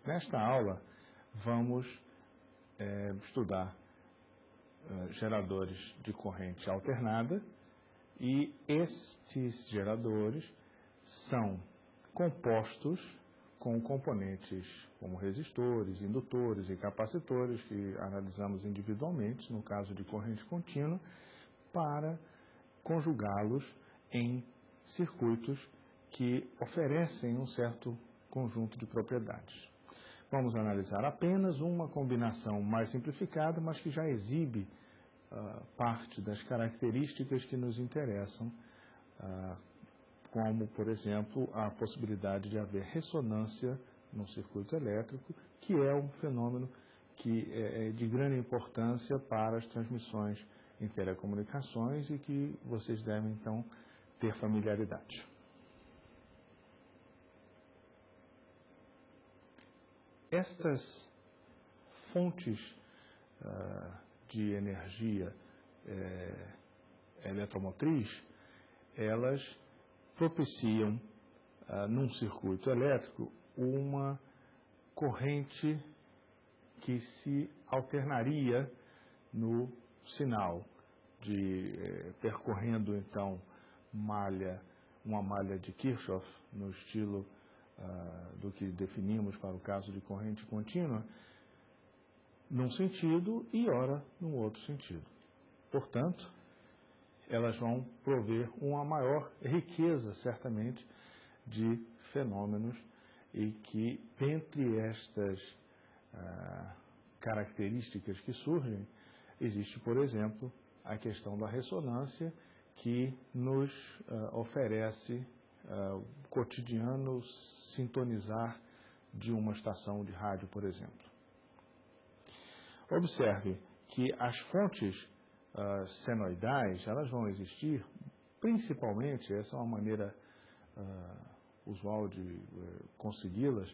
Nesta aula, vamos estudar geradores de corrente alternada e estes geradores são compostos com componentes como resistores, indutores e capacitores que analisamos individualmente no caso de corrente contínua para conjugá-los em circuitos que oferecem um certo conjunto de propriedades. Vamos analisar apenas uma combinação mais simplificada, mas que já exibe parte das características que nos interessam, como, por exemplo, a possibilidade de haver ressonância no circuito elétrico, que é um fenômeno que é de grande importância para as transmissões em telecomunicações e que vocês devem, então, ter familiaridade. Estas fontes de energia eletromotriz, elas propiciam, num circuito elétrico, uma corrente que se alternaria no sinal, percorrendo, então, uma malha de Kirchhoff, no estilo do que definimos para o caso de corrente contínua, num sentido e ora num outro sentido. Portanto, elas vão prover uma maior riqueza, certamente, de fenômenos e que, entre estas características que surgem, existe, por exemplo, a questão da ressonância que nos oferece cotidiano sintonizar de uma estação de rádio, por exemplo. Observe que as fontes senoidais, elas vão existir principalmente, essa é uma maneira usual de consegui-las,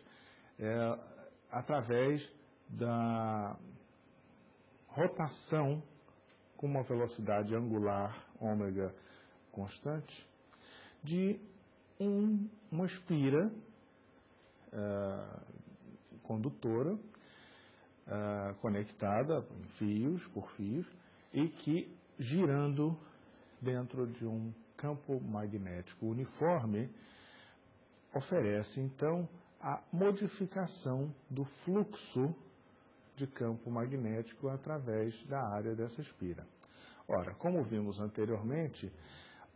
através da rotação com uma velocidade angular ômega constante de uma espira condutora conectada em por fios e que, girando dentro de um campo magnético uniforme, oferece então a modificação do fluxo de campo magnético através da área dessa espira. Ora, como vimos anteriormente,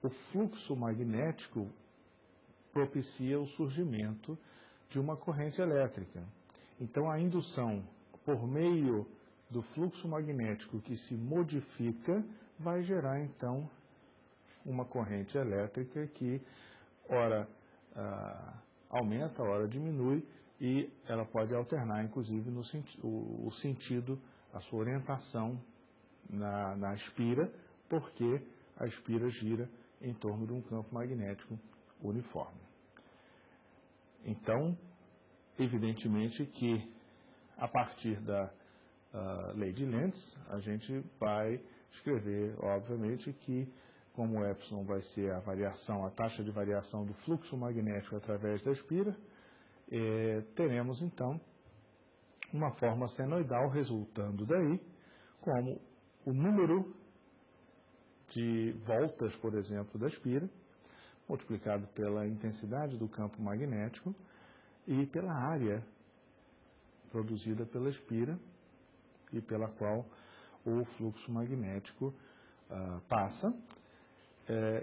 o fluxo magnético propicia o surgimento de uma corrente elétrica. Então, a indução por meio do fluxo magnético que se modifica vai gerar, então, uma corrente elétrica que, ora, aumenta, ora diminui, e ela pode alternar, inclusive, o sentido, a sua orientação na espira, porque a espira gira em torno de um campo magnético uniforme. Então, evidentemente que, a partir da lei de Lenz, a gente vai escrever, obviamente, que como epsilon vai ser a taxa de variação do fluxo magnético através da espira, teremos, então, uma forma senoidal resultando daí, como o número de voltas, por exemplo, da espira, multiplicado pela intensidade do campo magnético e pela área produzida pela espira e pela qual o fluxo magnético passa,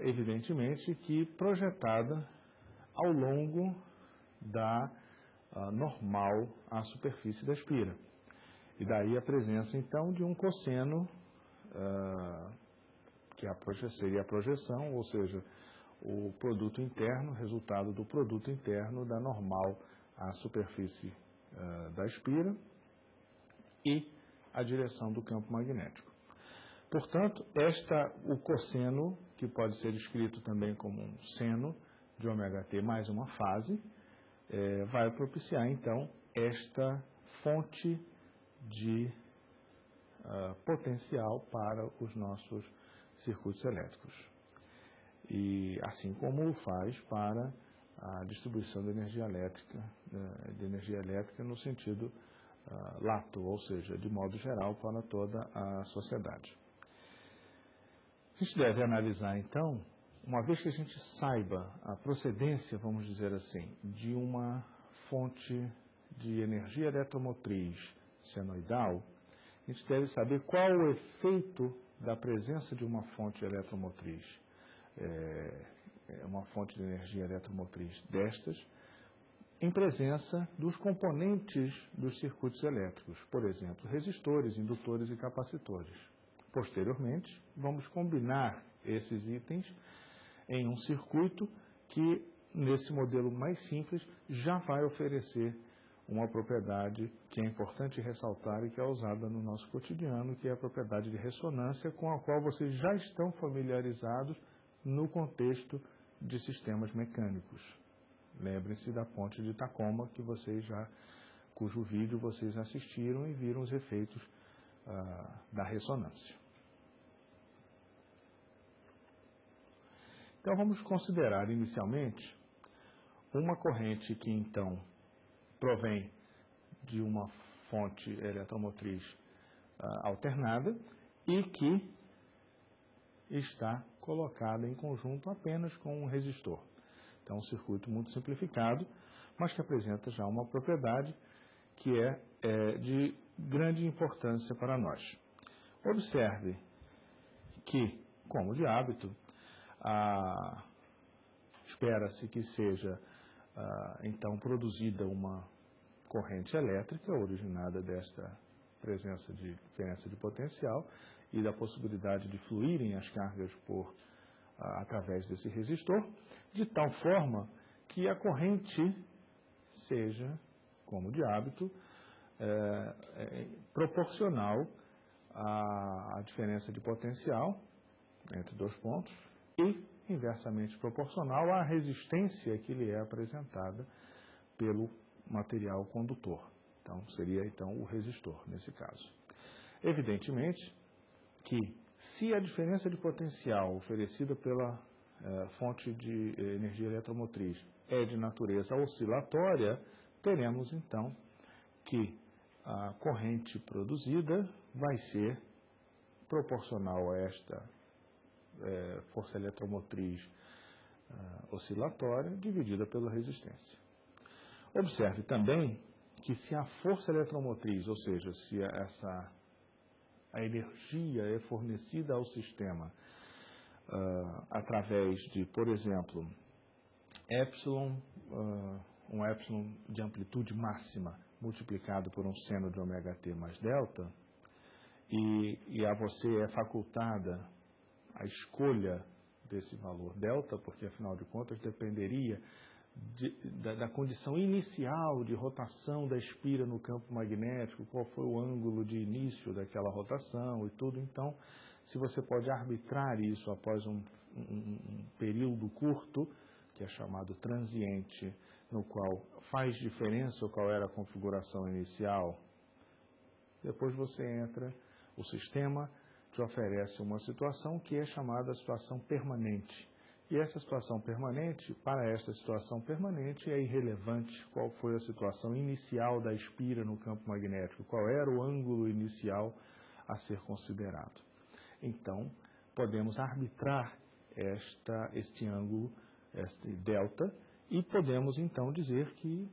evidentemente que projetada ao longo da normal à superfície da espira. E daí a presença, então, de um cosseno, que seria a projeção, ou seja, o produto interno, resultado do produto interno da normal à superfície da espira e a direção do campo magnético. Portanto, o cosseno, que pode ser escrito também como um seno de ômega-t mais uma fase, vai propiciar, então, esta fonte de potencial para os nossos circuitos elétricos. E assim como o faz para a distribuição de energia elétrica no sentido lato, ou seja, de modo geral para toda a sociedade. A gente deve analisar, então, uma vez que a gente saiba a procedência, vamos dizer assim, de uma fonte de energia eletromotriz senoidal, a gente deve saber qual o efeito da presença de uma fonte eletromotriz, uma fonte de energia eletromotriz destas, em presença dos componentes dos circuitos elétricos, por exemplo, resistores, indutores e capacitores. Posteriormente, vamos combinar esses itens em um circuito que, nesse modelo mais simples, já vai oferecer uma propriedade que é importante ressaltar e que é usada no nosso cotidiano, que é a propriedade de ressonância, com a qual vocês já estão familiarizados no contexto de sistemas mecânicos. Lembrem-se da ponte de Tacoma, cujo vídeo vocês assistiram e viram os efeitos da ressonância. Então vamos considerar inicialmente uma corrente que então provém de uma fonte eletromotriz alternada e que está colocada em conjunto apenas com um resistor. Então, um circuito muito simplificado, mas que apresenta já uma propriedade que é de grande importância para nós. Observe que, como de hábito, espera-se que seja então produzida uma corrente elétrica originada desta presença de diferença de potencial e da possibilidade de fluírem as cargas através desse resistor, de tal forma que a corrente seja, como de hábito, proporcional à diferença de potencial entre dois pontos e inversamente proporcional à resistência que lhe é apresentada pelo material condutor. Então, seria o resistor, nesse caso. Evidentemente que, se a diferença de potencial oferecida pela fonte de energia eletromotriz é de natureza oscilatória, teremos, então, que a corrente produzida vai ser proporcional a esta força eletromotriz oscilatória dividida pela resistência. Observe também que, se a força eletromotriz, ou seja, se a energia é fornecida ao sistema através de, por exemplo, um epsilon de amplitude máxima multiplicado por um seno de ômega t mais delta, e a você é facultada a escolha desse valor delta, porque afinal de contas dependeria da condição inicial de rotação da espira no campo magnético, qual foi o ângulo de início daquela rotação e tudo. Então, se você pode arbitrar isso após um período curto, que é chamado transiente, no qual faz diferença qual era a configuração inicial, depois você entra, o sistema te oferece uma situação que é chamada situação permanente. E essa situação permanente, para essa situação permanente, é irrelevante qual foi a situação inicial da espira no campo magnético, qual era o ângulo inicial a ser considerado. Então, podemos arbitrar este ângulo, este delta, e podemos então dizer que,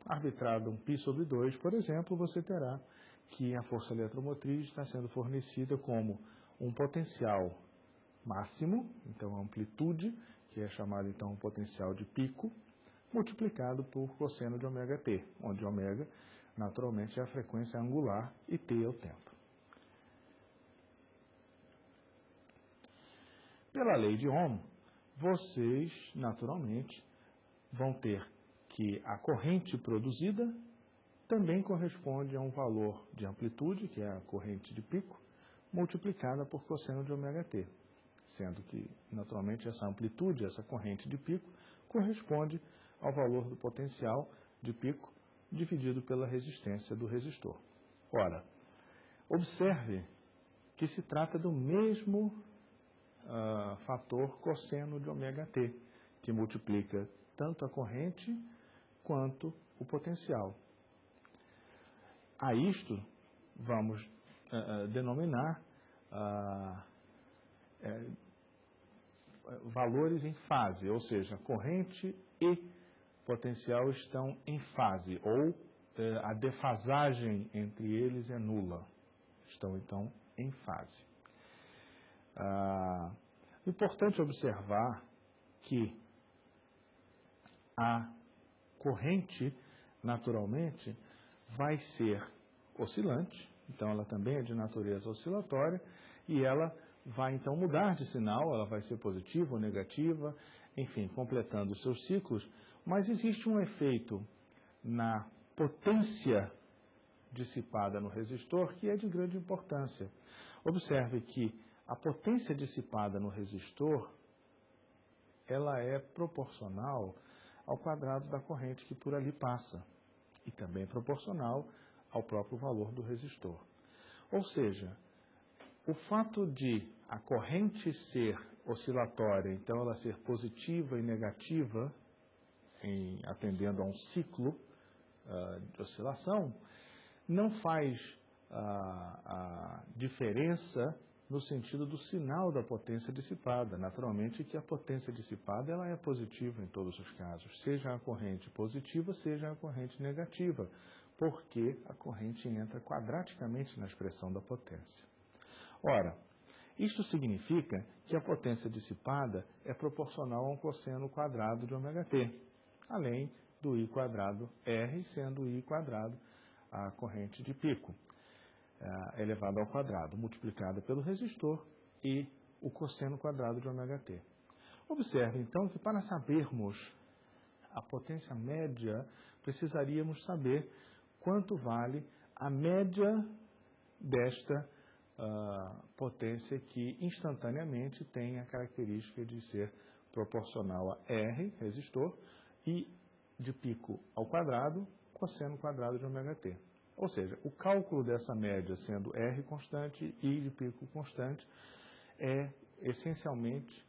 arbitrado um π sobre 2, por exemplo, você terá que a força eletromotriz está sendo fornecida como um potencial máximo, então a amplitude, que é chamada então um potencial de pico, multiplicado por cosseno de ômega t, onde ômega naturalmente é a frequência angular e t é o tempo. Pela lei de Ohm, vocês naturalmente vão ter que a corrente produzida também corresponde a um valor de amplitude, que é a corrente de pico, multiplicada por cosseno de ômega t. Sendo que, naturalmente, essa amplitude, essa corrente de pico, corresponde ao valor do potencial de pico dividido pela resistência do resistor. Ora, observe que se trata do mesmo fator cosseno de ômega t, que multiplica tanto a corrente quanto o potencial. A isto vamos denominar valores em fase, ou seja, corrente e potencial estão em fase, ou a defasagem entre eles é nula. Estão, então, em fase. Importante observar que a corrente, naturalmente, vai ser oscilante, então ela também é de natureza oscilatória, e ela vai então mudar de sinal, ela vai ser positiva ou negativa, enfim, completando os seus ciclos, mas existe um efeito na potência dissipada no resistor que é de grande importância. Observe que a potência dissipada no resistor, ela é proporcional ao quadrado da corrente que por ali passa, e também proporcional ao próprio valor do resistor. Ou seja, o fato de a corrente ser oscilatória, então ela ser positiva e negativa, atendendo a um ciclo de oscilação, não faz a diferença no sentido do sinal da potência dissipada. Naturalmente que a potência dissipada ela é positiva em todos os casos, seja a corrente positiva, seja a corrente negativa, porque a corrente entra quadraticamente na expressão da potência. Ora, isto significa que a potência dissipada é proporcional a um cosseno quadrado de ωt, além do I quadrado R, sendo I quadrado a corrente de pico, elevado ao quadrado, multiplicada pelo resistor e o cosseno quadrado de ωt. Observe, então, que para sabermos a potência média, precisaríamos saber quanto vale a média desta potência que instantaneamente tem a característica de ser proporcional a R, resistor, e de pico ao quadrado, cosseno quadrado de ωt. Ou seja, o cálculo dessa média sendo R constante e de pico constante é essencialmente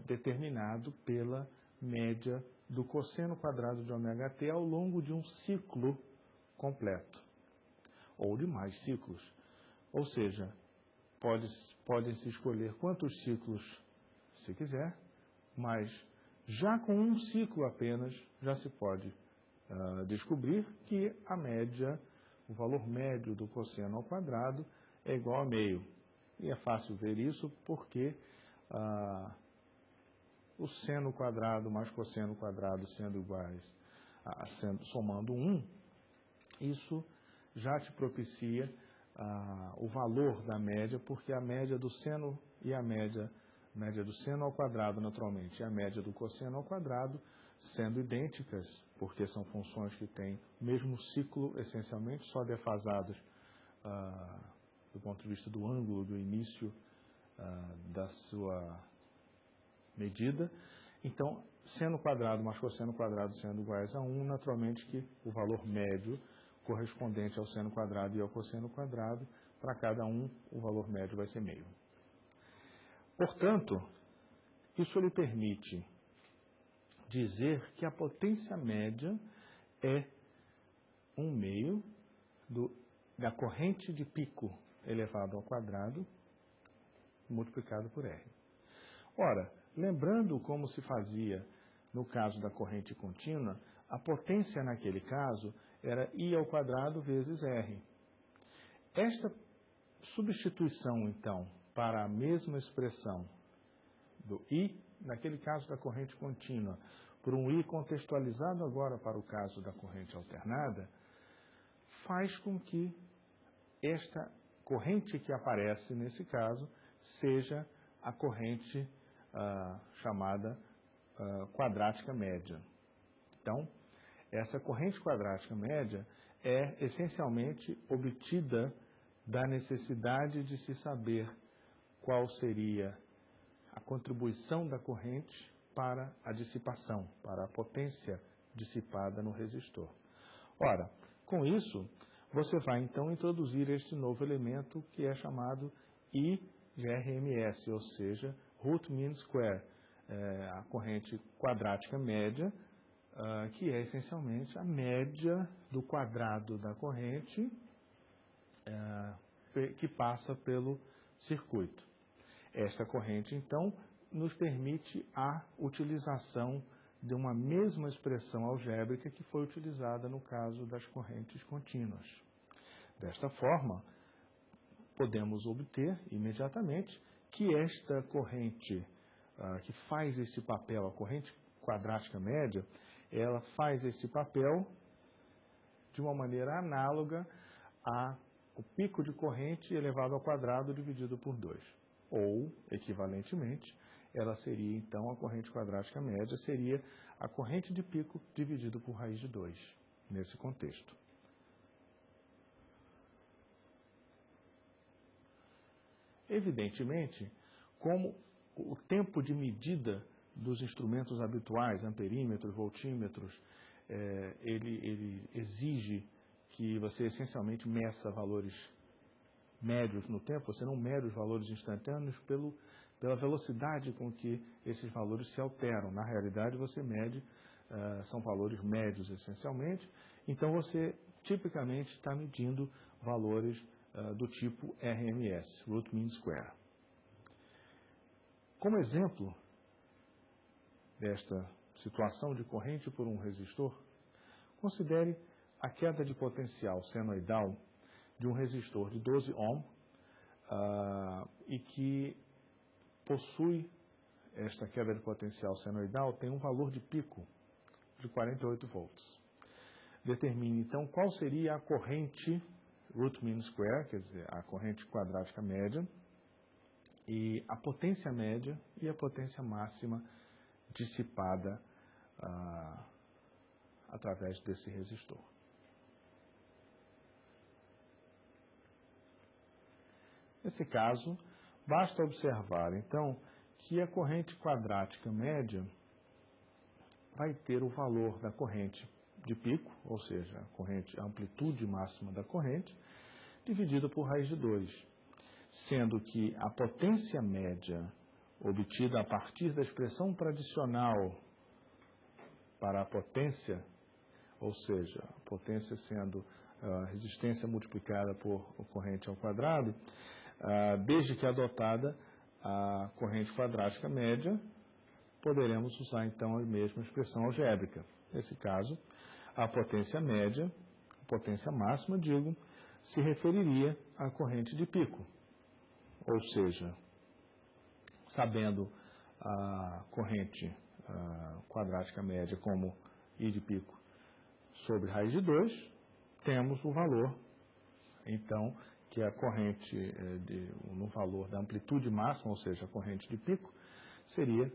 determinado pela média do cosseno quadrado de ωt ao longo de um ciclo completo, ou de mais ciclos. Ou seja, podem-se escolher quantos ciclos se quiser, mas já com um ciclo apenas já se pode descobrir que a média, o valor médio do cosseno ao quadrado é igual a meio. E é fácil ver isso porque o seno quadrado mais cosseno quadrado sendo iguais, somando 1, isso já te propicia o valor da média, porque a média do seno e a média do seno ao quadrado, naturalmente, e a média do cosseno ao quadrado, sendo idênticas, porque são funções que têm o mesmo ciclo, essencialmente, só defasadas do ponto de vista do ângulo do início da sua medida. Então, seno quadrado mais cosseno quadrado sendo iguais a 1, naturalmente que o valor médio correspondente ao seno quadrado e ao cosseno quadrado, para cada um, o valor médio vai ser meio. Portanto, isso lhe permite dizer que a potência média é 1 meio da corrente de pico elevado ao quadrado multiplicado por R. Ora, lembrando como se fazia no caso da corrente contínua, a potência naquele caso era I ao quadrado vezes R. Esta substituição, então, para a mesma expressão do I, naquele caso da corrente contínua, por um I contextualizado agora para o caso da corrente alternada, faz com que esta corrente que aparece nesse caso seja a corrente chamada quadrática média. Então, essa corrente quadrática média é essencialmente obtida da necessidade de se saber qual seria a contribuição da corrente para a dissipação, para a potência dissipada no resistor. Ora, com isso, você vai então introduzir este novo elemento que é chamado I de RMS, ou seja, root mean square, a corrente quadrática média, que é essencialmente a média do quadrado da corrente que passa pelo circuito. Esta corrente, então, nos permite a utilização de uma mesma expressão algébrica que foi utilizada no caso das correntes contínuas. Desta forma, podemos obter imediatamente que esta corrente que faz esse papel, a corrente quadrática média, ela faz esse papel de uma maneira análoga ao pico de corrente elevado ao quadrado dividido por 2. Ou, equivalentemente, ela seria, então, a corrente quadrática média seria a corrente de pico dividido por raiz de 2, nesse contexto. Evidentemente, como o tempo de medida dos instrumentos habituais, amperímetros, voltímetros, ele exige que você essencialmente meça valores médios no tempo, você não mede os valores instantâneos pela velocidade com que esses valores se alteram. Na realidade, você mede, são valores médios essencialmente, então você tipicamente está medindo valores do tipo RMS, Root Mean Square. Como exemplo desta situação de corrente por um resistor, considere a queda de potencial senoidal de um resistor de 12 ohm e que possui esta queda de potencial senoidal tem um valor de pico de 48 volts. Determine então qual seria a corrente root mean square, quer dizer, a corrente quadrática média, e a potência média e a potência máxima dissipada através desse resistor. Nesse caso, basta observar, então, que a corrente quadrática média vai ter o valor da corrente de pico, ou seja, a amplitude máxima da corrente, dividida por raiz de 2, sendo que a potência média obtida a partir da expressão tradicional para a potência, ou seja, a potência sendo a resistência multiplicada por corrente ao quadrado, desde que adotada a corrente quadrática média, poderemos usar então a mesma expressão algébrica. Nesse caso, a potência média, a potência máxima, se referiria à corrente de pico. Ou seja, sabendo a corrente quadrática média como I de pico sobre raiz de 2, temos o valor, então, que é a corrente no valor da amplitude máxima, ou seja, a corrente de pico, seria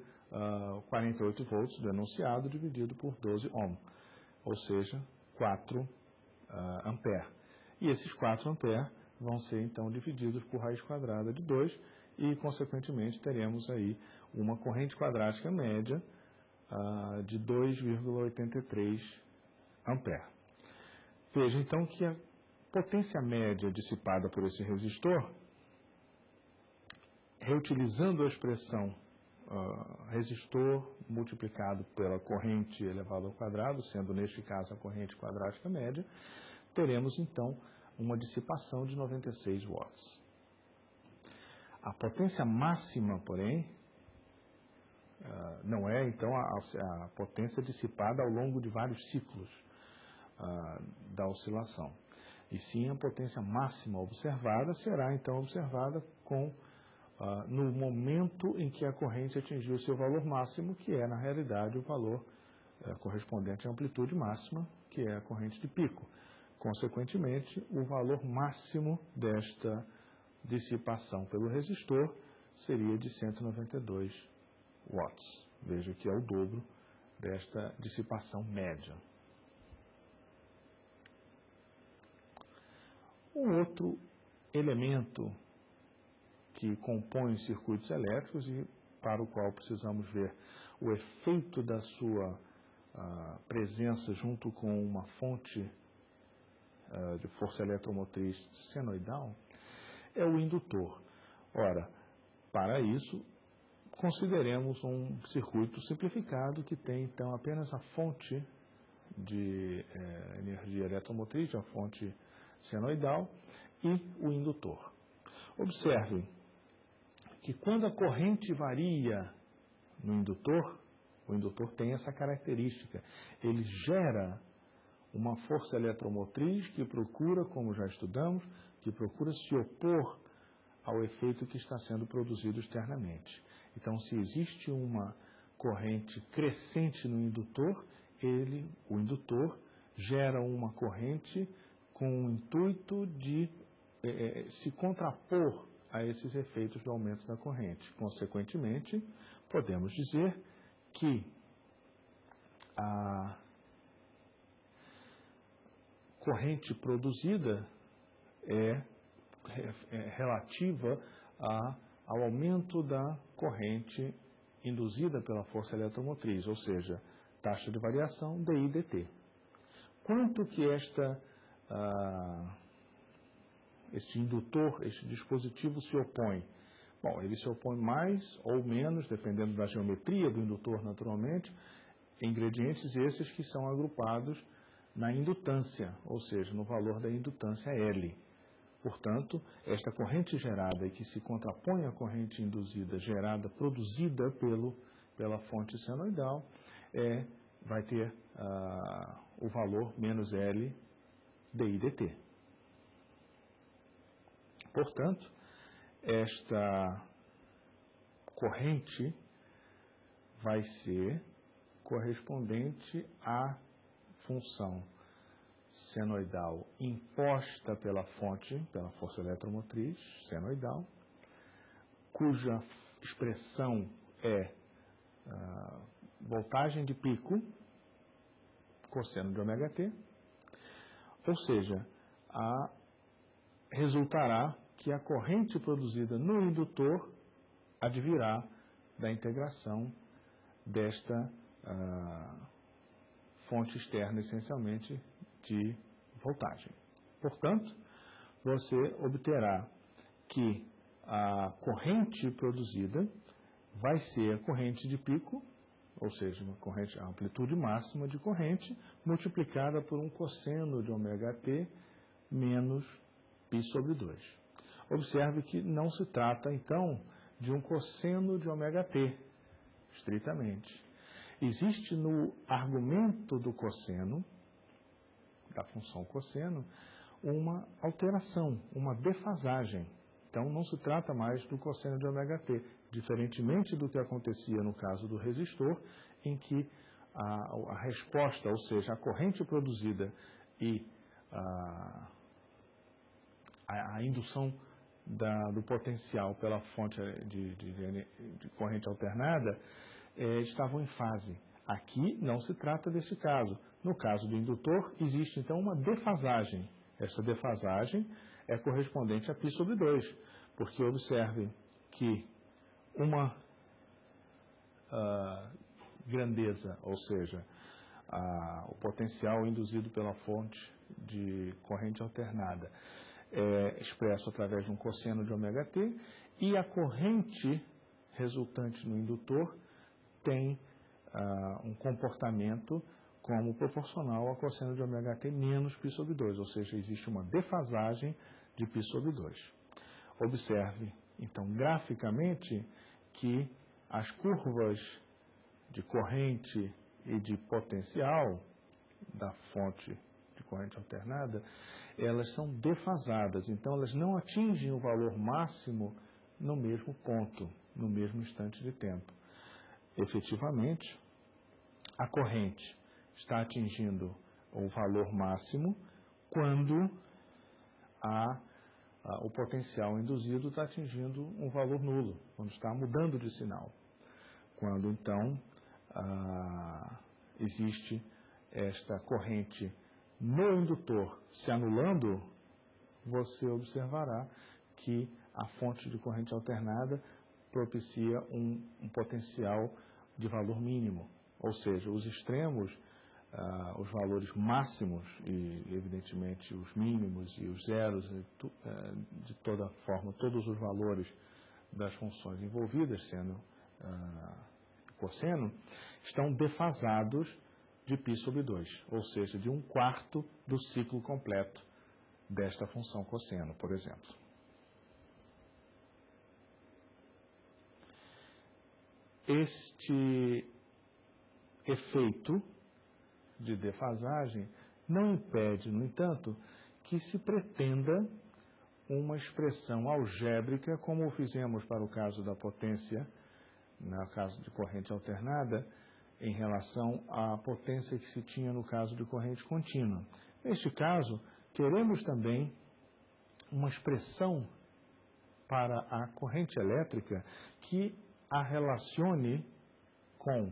48 volts do enunciado dividido por 12 ohm, ou seja, 4 ampere. E esses 4 ampere vão ser, então, divididos por raiz quadrada de 2 e, consequentemente, teremos aí uma corrente quadrática média de 2,83 ampere. Veja, então, que a potência média dissipada por esse resistor, reutilizando a expressão resistor multiplicado pela corrente elevado ao quadrado, sendo neste caso a corrente quadrática média, teremos então uma dissipação de 96 watts. A potência máxima, porém, não é então a potência dissipada ao longo de vários ciclos da oscilação, e sim a potência máxima observada será então observada no momento em que a corrente atingiu seu valor máximo, que é, na realidade, o valor correspondente à amplitude máxima, que é a corrente de pico. Consequentemente, o valor máximo desta dissipação pelo resistor seria de 192 watts. Veja que é o dobro desta dissipação média. Um outro elemento que compõe os circuitos elétricos e para o qual precisamos ver o efeito da sua presença junto com uma fonte de força eletromotriz senoidal, é o indutor. Ora, para isso, consideremos um circuito simplificado que tem, então, apenas a fonte de energia eletromotriz, a fonte senoidal, e o indutor. Observe que quando a corrente varia no indutor, o indutor tem essa característica. Ele gera uma força eletromotriz que procura, como já estudamos, que procura se opor ao efeito que está sendo produzido externamente. Então, se existe uma corrente crescente no indutor, o indutor, gera uma corrente com o intuito de se contrapor a esses efeitos do aumento da corrente. Consequentemente, podemos dizer que a corrente produzida é relativa ao aumento da corrente induzida pela força eletromotriz, ou seja, taxa de variação dI/dt. Quanto que este indutor, este dispositivo se opõe? Bom, ele se opõe mais ou menos, dependendo da geometria do indutor, naturalmente, ingredientes esses que são agrupados na indutância, ou seja, no valor da indutância L. Portanto, esta corrente gerada e que se contrapõe à corrente induzida, produzida pela fonte senoidal, vai ter o valor menos L dI/dt. Portanto, esta corrente vai ser correspondente à função senoidal imposta pela força eletromotriz senoidal, cuja expressão é voltagem de pico, cosseno de ômega-t, ou seja, resultará que a corrente produzida no indutor advirá da integração desta fonte externa, essencialmente, de voltagem. Portanto, você obterá que a corrente produzida vai ser a corrente de pico, ou seja, a amplitude máxima de corrente, multiplicada por um cosseno de ômega-t menos π/2. Observe que não se trata, então, de um cosseno de ômega-t, estritamente. Existe no argumento do cosseno, da função cosseno, uma alteração, uma defasagem. Então, não se trata mais do cosseno de ômega-t, diferentemente do que acontecia no caso do resistor, em que a resposta, ou seja, a corrente produzida e a indução do potencial pela fonte de corrente alternada estavam em fase. Aqui não se trata desse caso. No caso do indutor, existe então uma defasagem. Essa defasagem é correspondente a π/2, porque observe que uma grandeza, ou seja, o potencial induzido pela fonte de corrente alternada é expresso através de um cosseno de ômega-t, e a corrente resultante no indutor tem um comportamento como proporcional ao cosseno de ômega-t menos π/2, ou seja, existe uma defasagem de π/2. Observe, então, graficamente, que as curvas de corrente e de potencial da fonte de corrente alternada, elas são defasadas, então elas não atingem o valor máximo no mesmo ponto, no mesmo instante de tempo. Efetivamente, a corrente está atingindo o valor máximo quando o potencial induzido está atingindo um valor nulo, quando está mudando de sinal. Quando, então, existe esta corrente no indutor se anulando, você observará que a fonte de corrente alternada propicia um potencial de valor mínimo, ou seja, os extremos, os valores máximos e, evidentemente, os mínimos e os zeros, de toda forma, todos os valores das funções envolvidas, sendo cosseno, estão defasados de π/2, ou seja, de 1/4 do ciclo completo desta função cosseno, por exemplo. Este efeito de defasagem não impede, no entanto, que se pretenda uma expressão algébrica, como fizemos para o caso da potência, no caso de corrente alternada, em relação à potência que se tinha no caso de corrente contínua. Neste caso, queremos também uma expressão para a corrente elétrica que a relacione com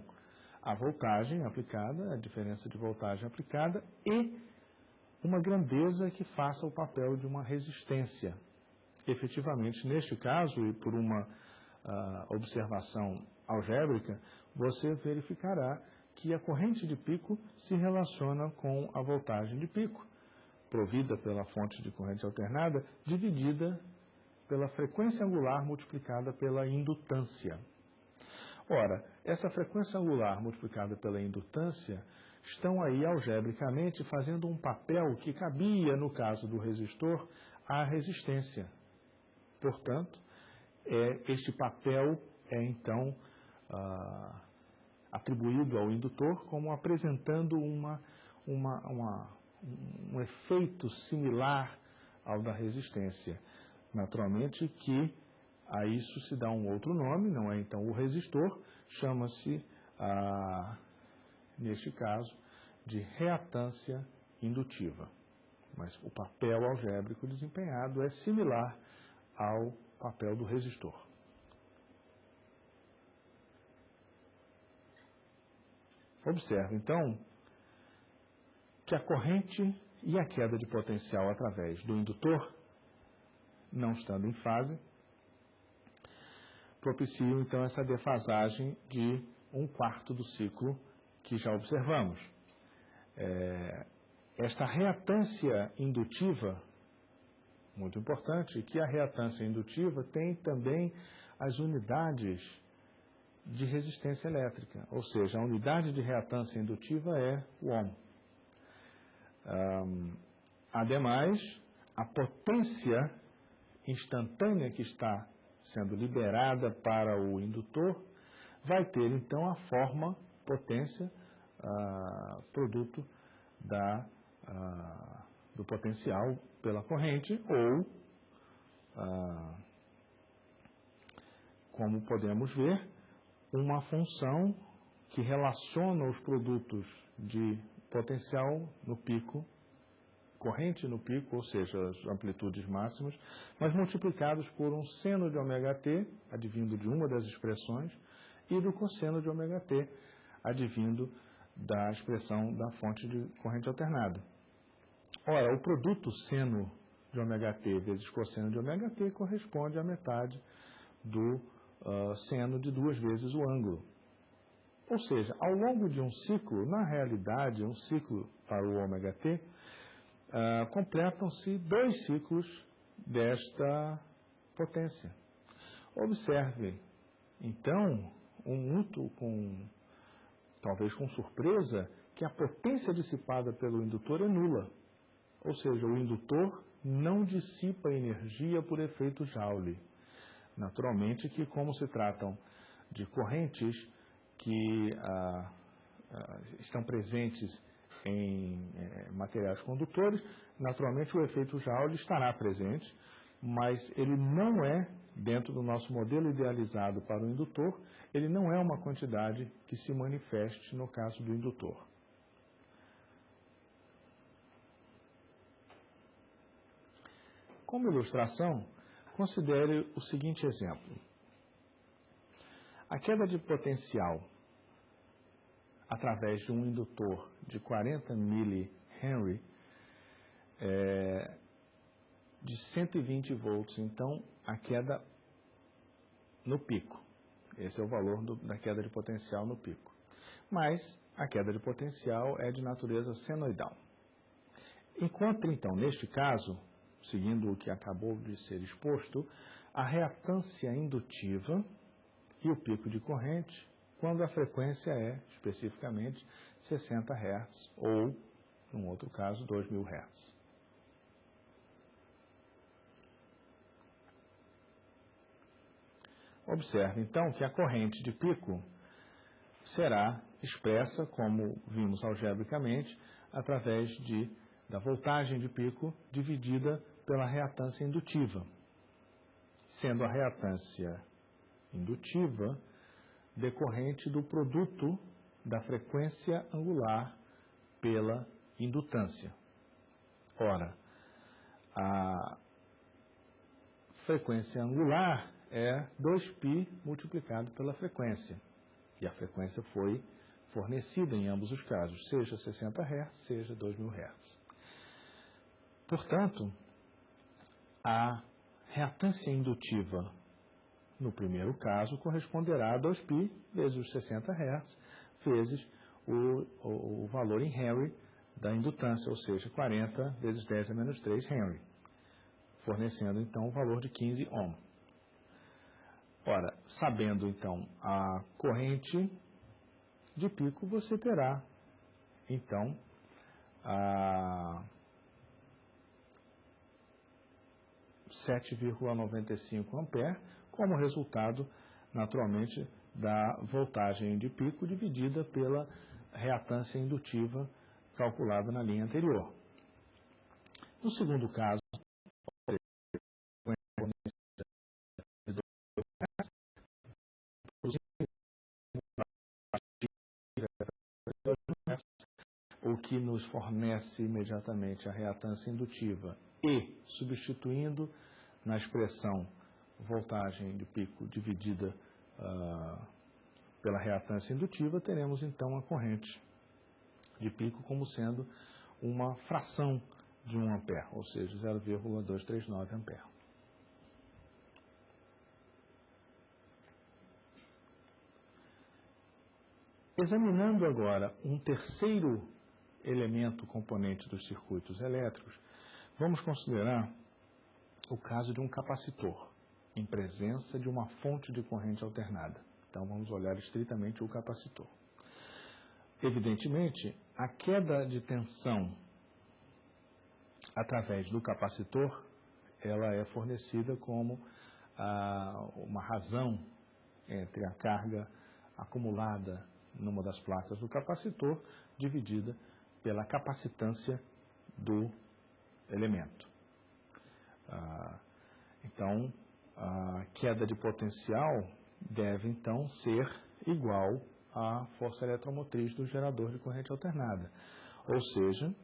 a voltagem aplicada, a diferença de voltagem aplicada, e uma grandeza que faça o papel de uma resistência. Efetivamente, neste caso, e por uma observação algébrica, você verificará que a corrente de pico se relaciona com a voltagem de pico, provida pela fonte de corrente alternada, dividida pela frequência angular multiplicada pela indutância. Ora, essa frequência angular multiplicada pela indutância estão aí algebricamente fazendo um papel que cabia, no caso do resistor, à resistência. Portanto, este papel é então atribuído ao indutor como apresentando um efeito similar ao da resistência. Naturalmente que a isso se dá um outro nome, não é então o resistor, chama-se, neste caso, de reatância indutiva. Mas o papel algébrico desempenhado é similar ao papel do resistor. Observe, então, que a corrente e a queda de potencial através do indutor, não estando em fase, propiciam, então, essa defasagem de 1/4 do ciclo que já observamos. Esta reatância indutiva, muito importante, que a reatância indutiva tem também as unidades de resistência elétrica, ou seja, a unidade de reatância indutiva é o ohm. Ademais, a potência instantânea que está sendo liberada para o indutor vai ter, então, a forma potência, produto do potencial pela corrente, ou, como podemos ver, uma função que relaciona os produtos de potencial no pico, corrente no pico, ou seja, as amplitudes máximas, mas multiplicados por um seno de ωt, advindo de uma das expressões, e do cosseno de ωt, advindo da expressão da fonte de corrente alternada. Ora, o produto seno de ωt vezes cosseno de ωt corresponde à metade do seno de 2 vezes o ângulo. Ou seja, ao longo de um ciclo, na realidade, um ciclo para o ωt, completam-se 2 ciclos desta potência. Observe, então, talvez com surpresa, que a potência dissipada pelo indutor é nula. Ou seja, o indutor não dissipa energia por efeito Joule. Naturalmente que, como se tratam de correntes que estão presentes em materiais condutores, naturalmente o efeito Joule estará presente, mas ele não é, dentro do nosso modelo idealizado para o indutor, ele não é uma quantidade que se manifeste no caso do indutor. Como ilustração, considere o seguinte exemplo. A queda de potencial através de um indutor de 40 mH de 120 volts, então a queda no pico. Esse é o valor da queda de potencial no pico. Mas a queda de potencial é de natureza senoidal. Encontre, então, neste caso, seguindo o que acabou de ser exposto, a reatância indutiva e o pico de corrente quando a frequência é, especificamente, 60 Hz ou, num outro caso, 2.000 Hz. Observe, então, que a corrente de pico será expressa, como vimos algebricamente, através da voltagem de pico dividida pela reatância indutiva, sendo a reatância indutiva decorrente do produto da frequência angular pela indutância. Ora, a frequência angular é 2π multiplicado pela frequência. E a frequência foi fornecida em ambos os casos, seja 60 Hz, seja 2.000 Hz. Portanto, a reatância indutiva no primeiro caso corresponderá a 2π vezes os 60 Hz vezes o valor em Henry da indutância, ou seja, 40 vezes 10 a menos 3 Henry, fornecendo então o valor de 15 ohm. Ora, sabendo então a corrente de pico, você terá então a 7,95 ampere como resultado, naturalmente, da voltagem de pico dividida pela reatância indutiva calculada na linha anterior. No segundo caso, o que nos fornece imediatamente a reatância indutiva e, substituindo na expressão voltagem de pico dividida pela reatância indutiva, teremos então a corrente de pico como sendo uma fração de 1 ampere, ou seja, 0,239 ampere. Examinando agora um terceiro elemento componente dos circuitos elétricos, vamos considerar o caso de um capacitor, em presença de uma fonte de corrente alternada. Então, vamos olhar estritamente o capacitor. Evidentemente, a queda de tensão através do capacitor, ela é fornecida como uma razão entre a carga acumulada numa das placas do capacitor, dividida pela capacitância do elemento. Então, a queda de potencial deve, então, ser igual à força eletromotriz do gerador de corrente alternada. Ou seja,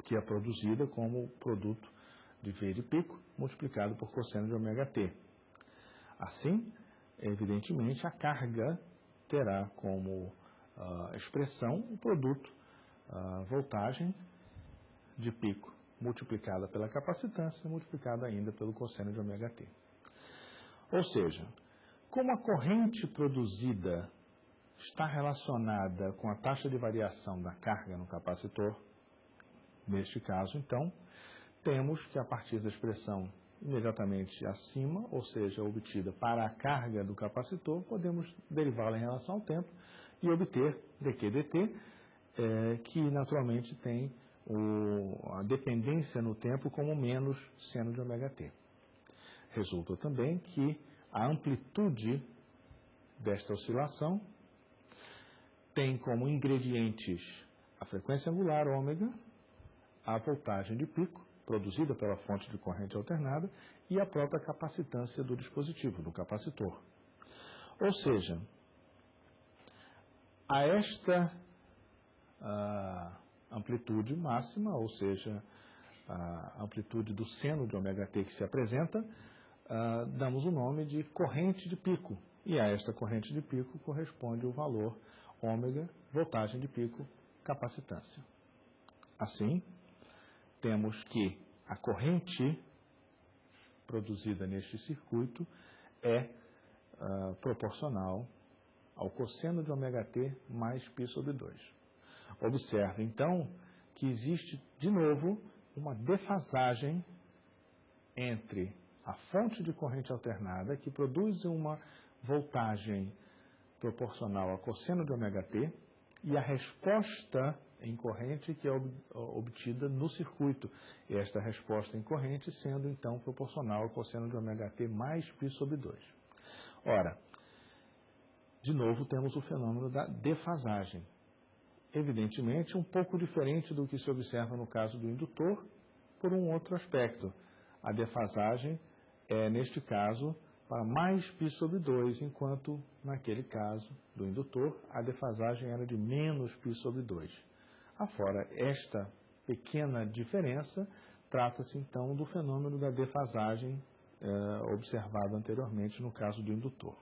que é produzida como produto de V de pico multiplicado por cosseno de ômega t. Assim, evidentemente, a carga terá como expressão o produto voltagem de pico multiplicada pela capacitância, multiplicada ainda pelo cosseno de ômega t. Ou seja, como a corrente produzida está relacionada com a taxa de variação da carga no capacitor, neste caso, então, temos que a partir da expressão imediatamente acima, ou seja, obtida para a carga do capacitor, podemos derivá-la em relação ao tempo e obter dq/dt, que naturalmente tem a dependência no tempo como menos seno de ômega t. Resulta também que a amplitude desta oscilação tem como ingredientes a frequência angular ômega, a voltagem de pico, produzida pela fonte de corrente alternada, e a própria capacitância do dispositivo, do capacitor. Ou seja, a esta amplitude máxima, ou seja, a amplitude do seno de ômega t que se apresenta, damos o nome de corrente de pico. E a esta corrente de pico corresponde o valor ômega, voltagem de pico, capacitância. Assim, temos que a corrente produzida neste circuito é proporcional ao cosseno de ômega t mais π sobre 2. Observe, então, que existe, de novo, uma defasagem entre a fonte de corrente alternada, que produz uma voltagem proporcional a cosseno de ωt, e a resposta em corrente que é obtida no circuito. E esta resposta em corrente sendo, então, proporcional a cosseno de ωt mais π/2. Ora, de novo, temos o fenômeno da defasagem. Evidentemente, um pouco diferente do que se observa no caso do indutor, por um outro aspecto. A defasagem é, neste caso, para mais π/2, enquanto, naquele caso do indutor, a defasagem era de menos π/2. Afora esta pequena diferença, trata-se, então, do fenômeno da defasagem observado anteriormente no caso do indutor.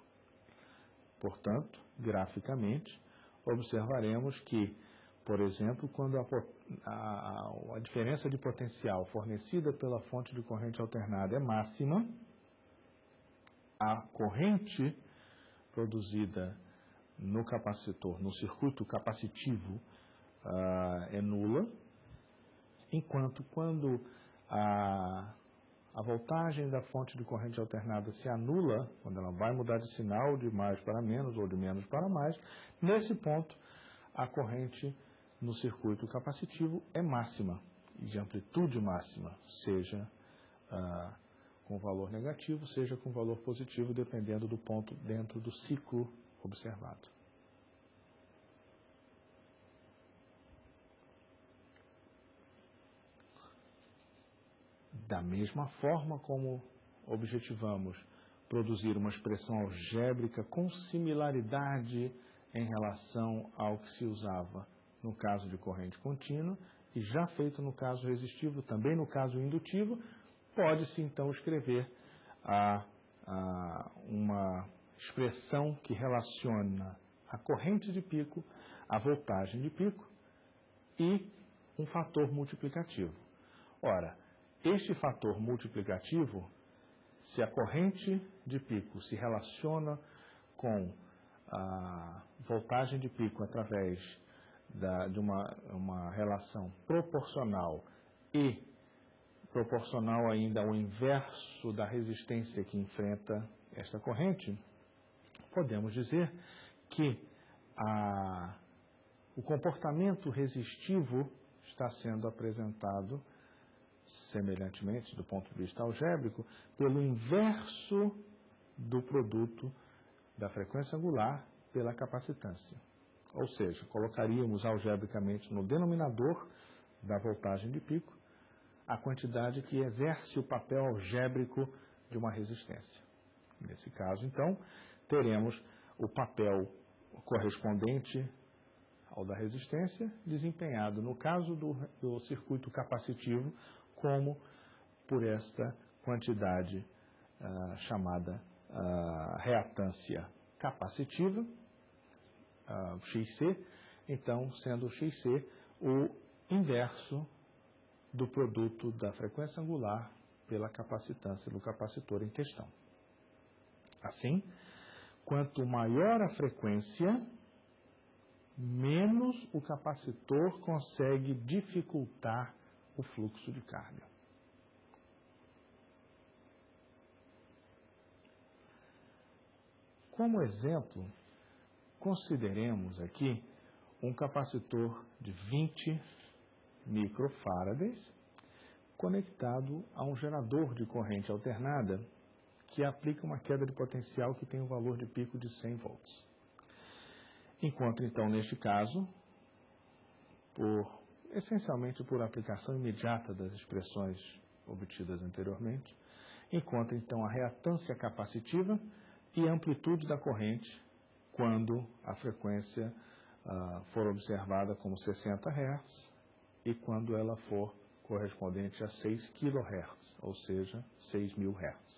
Portanto, graficamente, observaremos que, por exemplo, quando a diferença de potencial fornecida pela fonte de corrente alternada é máxima, a corrente produzida no capacitor, no circuito capacitivo, é nula, enquanto quando a voltagem da fonte de corrente alternada se anula, quando ela vai mudar de sinal de mais para menos ou de menos para mais, nesse ponto a corrente no circuito capacitivo é máxima, e de amplitude máxima, seja com valor negativo, seja com valor positivo, dependendo do ponto dentro do ciclo observado. Da mesma forma como objetivamos produzir uma expressão algébrica com similaridade em relação ao que se usava no caso de corrente contínua, e já feito no caso resistivo, também no caso indutivo, pode-se então escrever uma expressão que relaciona a corrente de pico, a voltagem de pico e um fator multiplicativo. Ora, este fator multiplicativo, se a corrente de pico se relaciona com a voltagem de pico através de uma relação proporcional e proporcional ainda ao inverso da resistência que enfrenta esta corrente, podemos dizer que o comportamento resistivo está sendo apresentado semelhantemente, do ponto de vista algébrico, pelo inverso do produto da frequência angular pela capacitância. Ou seja, colocaríamos algebricamente no denominador da voltagem de pico a quantidade que exerce o papel algébrico de uma resistência. Nesse caso, então, teremos o papel correspondente ao da resistência desempenhado, no caso do circuito capacitivo, como por esta quantidade chamada reatância capacitiva, XC, então sendo XC o inverso do produto da frequência angular pela capacitância do capacitor em questão. Assim, quanto maior a frequência, menos o capacitor consegue dificultar o fluxo de carga. Como exemplo, consideremos aqui um capacitor de 20 microfarads conectado a um gerador de corrente alternada que aplica uma queda de potencial que tem um valor de pico de 100 volts. Enquanto, então, neste caso, essencialmente por aplicação imediata das expressões obtidas anteriormente, encontra então a reatância capacitiva e a amplitude da corrente quando a frequência for observada como 60 Hz e quando ela for correspondente a 6 kHz, ou seja, 6.000 Hz.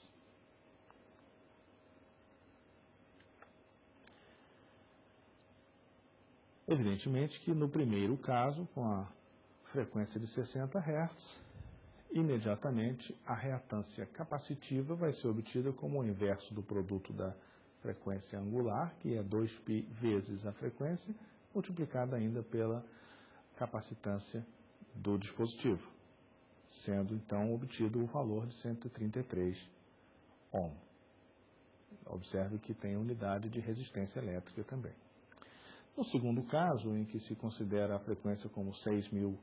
Evidentemente que no primeiro caso, com a frequência de 60 Hz, imediatamente a reatância capacitiva vai ser obtida como o inverso do produto da frequência angular, que é 2π vezes a frequência, multiplicada ainda pela capacitância do dispositivo, sendo então obtido o valor de 133 ohm. Observe que tem unidade de resistência elétrica também. No segundo caso, em que se considera a frequência como 6.000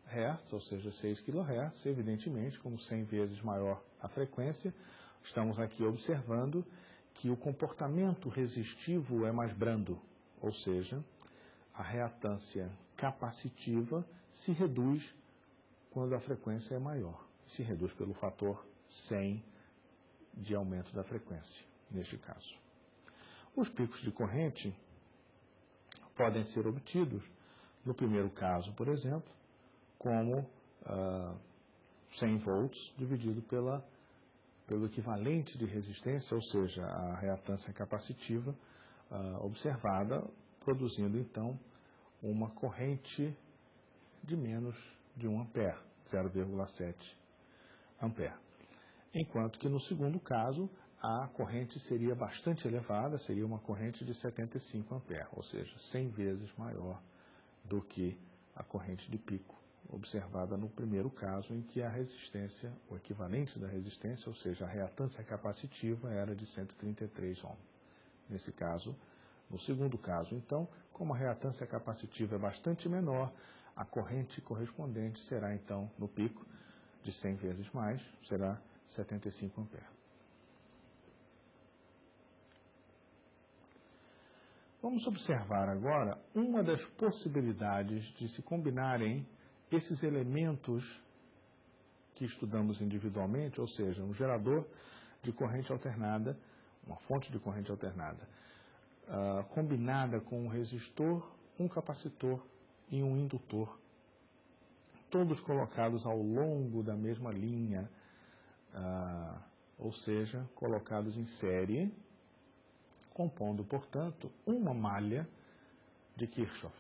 Hz, ou seja, 6 kHz, evidentemente, como 100 vezes maior a frequência, estamos aqui observando que o comportamento resistivo é mais brando, ou seja, a reatância capacitiva se reduz quando a frequência é maior. Se reduz pelo fator 100 de aumento da frequência, neste caso. Os picos de corrente podem ser obtidos, no primeiro caso, por exemplo, como 100 volts dividido pelo equivalente de resistência, ou seja, a reatância capacitiva observada, produzindo, então, uma corrente de menos de 1 ampere, 0,7 ampere. Enquanto que, no segundo caso, a corrente seria bastante elevada, seria uma corrente de 75 amperes, ou seja, 100 vezes maior do que a corrente de pico observada no primeiro caso, em que a resistência, o equivalente da resistência, ou seja, a reatância capacitiva, era de 133 ohm. Nesse caso, no segundo caso, então, como a reatância capacitiva é bastante menor, a corrente correspondente será, então, no pico, de 100 vezes mais, será 75 amperes. Vamos observar agora uma das possibilidades de se combinarem esses elementos que estudamos individualmente, ou seja, um gerador de corrente alternada, uma fonte de corrente alternada, combinada com um resistor, um capacitor e um indutor, todos colocados ao longo da mesma linha, ou seja, colocados em série, compondo, portanto, uma malha de Kirchhoff.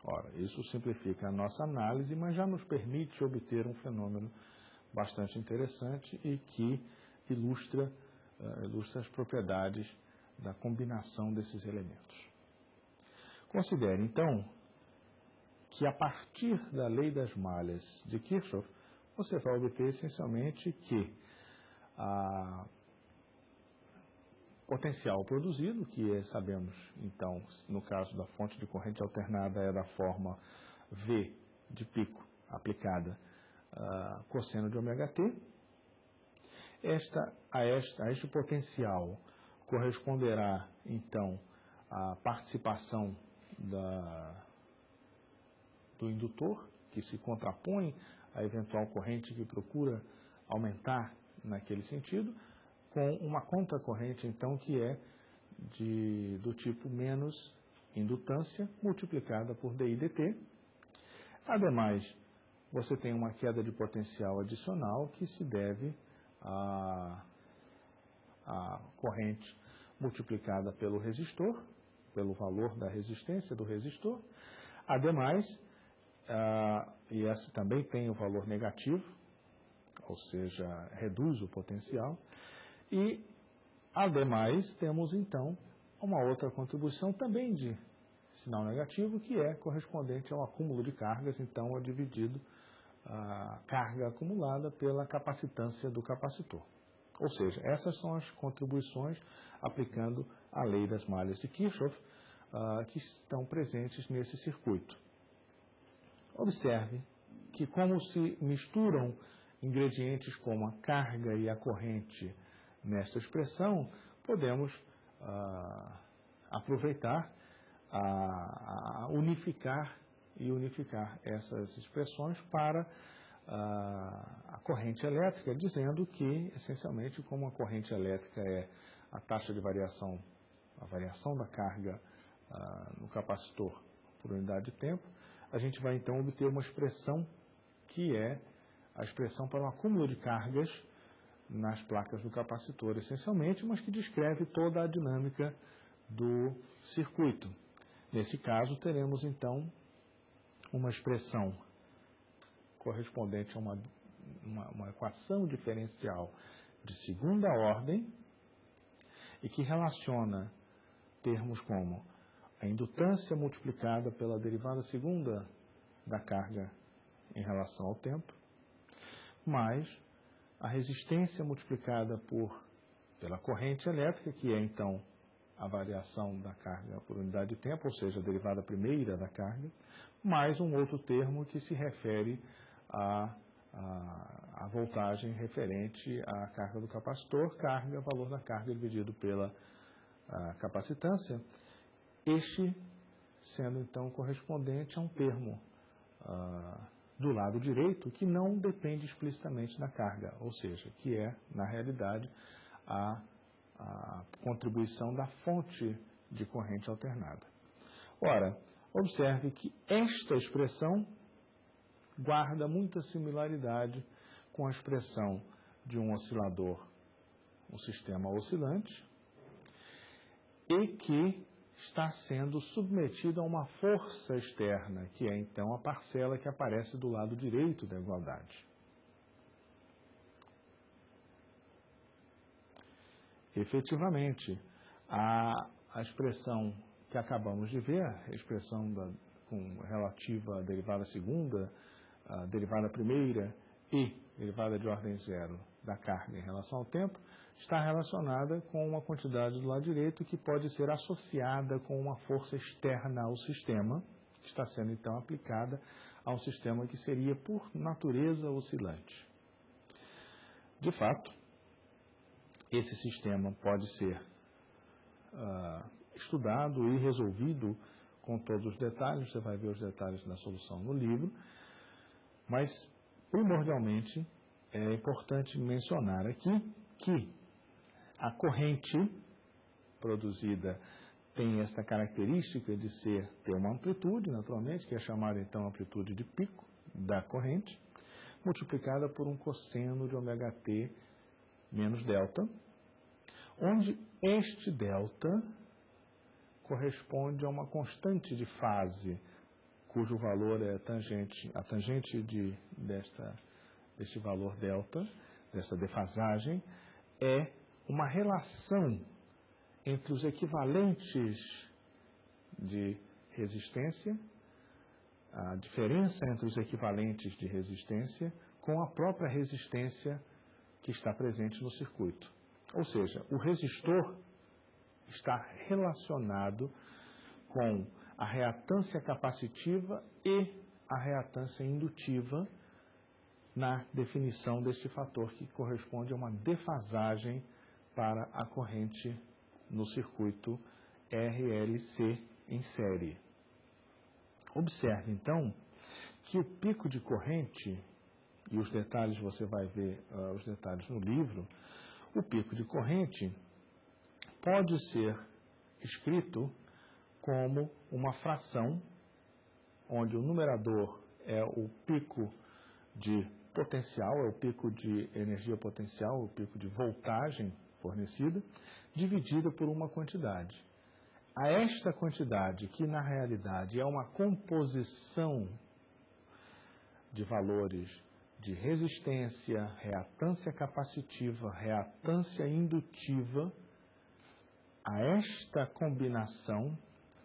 Ora, isso simplifica a nossa análise, mas já nos permite obter um fenômeno bastante interessante e que ilustra as propriedades da combinação desses elementos. Considere, então, que a partir da lei das malhas de Kirchhoff, você vai obter essencialmente que a potencial produzido, que sabemos, então, no caso da fonte de corrente alternada, é da forma V de pico aplicada cosseno de ômega t. A este potencial corresponderá, então, a participação do indutor, que se contrapõe à eventual corrente que procura aumentar naquele sentido, com uma contracorrente, então, que é do tipo menos indutância multiplicada por dI dt. Ademais, você tem uma queda de potencial adicional que se deve à corrente multiplicada pelo resistor, pelo valor da resistência do resistor. Ademais, e essa também tem o valor negativo, ou seja, reduz o potencial. E, ademais, temos, então, uma outra contribuição também de sinal negativo, que é correspondente ao acúmulo de cargas, então, é dividido a carga acumulada pela capacitância do capacitor. Ou seja, essas são as contribuições aplicando a lei das malhas de Kirchhoff, que estão presentes nesse circuito. Observe que, como se misturam ingredientes como a carga e a corrente nesta expressão, podemos aproveitar unificar essas expressões para a corrente elétrica, dizendo que, essencialmente, como a corrente elétrica é a taxa de variação, a variação da carga no capacitor por unidade de tempo, a gente vai, então, obter uma expressão que é a expressão para o acúmulo de cargas nas placas do capacitor, essencialmente, mas que descreve toda a dinâmica do circuito. Nesse caso, teremos, então, uma expressão correspondente a uma equação diferencial de segunda ordem e que relaciona termos como a indutância multiplicada pela derivada segunda da carga em relação ao tempo, mais a resistência multiplicada pela corrente elétrica, que é então a variação da carga por unidade de tempo, ou seja, a derivada primeira da carga, mais um outro termo que se refere à voltagem referente à carga do capacitor, carga, valor da carga dividido pela capacitância, este sendo então correspondente a um termo do lado direito que não depende explicitamente da carga, ou seja, que é, na realidade, a contribuição da fonte de corrente alternada. Ora, observe que esta expressão guarda muita similaridade com a expressão de um oscilador, um sistema oscilante, e que está sendo submetido a uma força externa, que é então a parcela que aparece do lado direito da igualdade. Efetivamente, a expressão que acabamos de ver, a expressão relativa à derivada segunda, a derivada primeira e derivada de ordem zero da carga em relação ao tempo, está relacionada com uma quantidade do lado direito que pode ser associada com uma força externa ao sistema, que está sendo então aplicada a um sistema que seria por natureza oscilante. De fato, esse sistema pode ser estudado e resolvido com todos os detalhes, você vai ver os detalhes da solução no livro, mas primordialmente é importante mencionar aqui que a corrente produzida tem essa característica de ter uma amplitude, naturalmente, que é chamada então amplitude de pico da corrente, multiplicada por um cosseno de ômega-t menos delta, onde este delta corresponde a uma constante de fase, cujo valor é a tangente deste valor delta, dessa defasagem, é uma relação entre os equivalentes de resistência, a diferença entre os equivalentes de resistência com a própria resistência que está presente no circuito. Ou seja, o resistor está relacionado com a reatância capacitiva e a reatância indutiva na definição deste fator que corresponde a uma defasagem para a corrente no circuito RLC em série. Observe, então, que o pico de corrente, e os detalhes você vai ver os detalhes no livro, o pico de corrente pode ser escrito como uma fração, onde o numerador é o pico de potencial, é o pico de energia potencial, o pico de voltagem fornecida, dividida por uma quantidade. A esta quantidade, que na realidade é uma composição de valores de resistência, reatância capacitiva, reatância indutiva, a esta combinação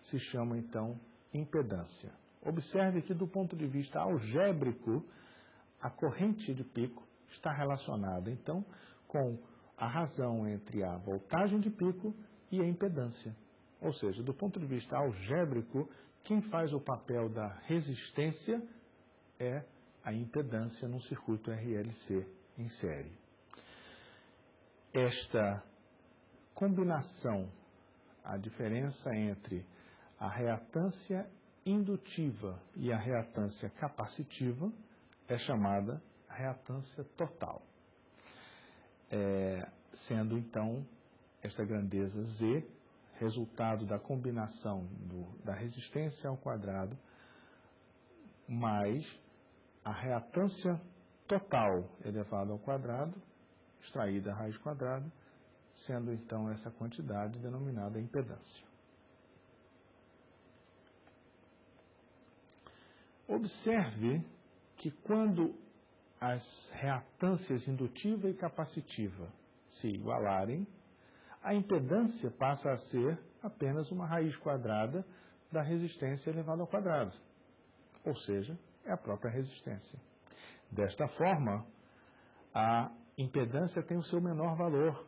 se chama então impedância. Observe que do ponto de vista algébrico, a corrente de pico está relacionada então com a razão entre a voltagem de pico e a impedância. Ou seja, do ponto de vista algébrico, quem faz o papel da resistência é a impedância num circuito RLC em série. Esta combinação, a diferença entre a reatância indutiva e a reatância capacitiva, é chamada reatância total. Sendo então esta grandeza Z resultado da combinação da resistência ao quadrado mais a reatância total elevada ao quadrado, extraída a raiz quadrada, sendo então essa quantidade denominada impedância. Observe que quando as reatâncias indutiva e capacitiva se igualarem, a impedância passa a ser apenas uma raiz quadrada da resistência elevada ao quadrado, ou seja, é a própria resistência. Desta forma, a impedância tem o seu menor valor,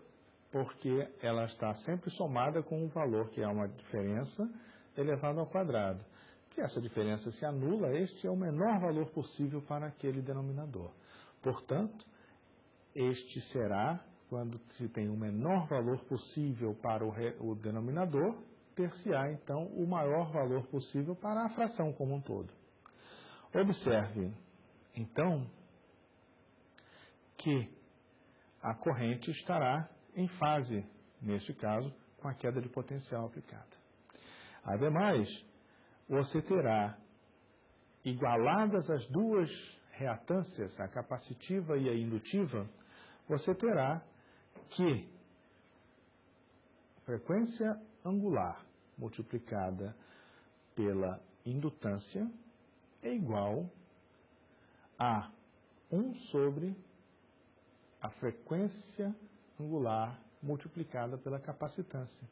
porque ela está sempre somada com um valor que é uma diferença elevado ao quadrado. Que essa diferença se anula, este é o menor valor possível para aquele denominador. Portanto, este será, quando se tem o menor valor possível para o denominador, ter-se-á, então, o maior valor possível para a fração como um todo. Observe, então, que a corrente estará em fase, neste caso, com a queda de potencial aplicada. Ademais, você terá, igualadas as duas reatâncias, a capacitiva e a indutiva, você terá que frequência angular multiplicada pela indutância é igual a 1 sobre a frequência angular multiplicada pela capacitância.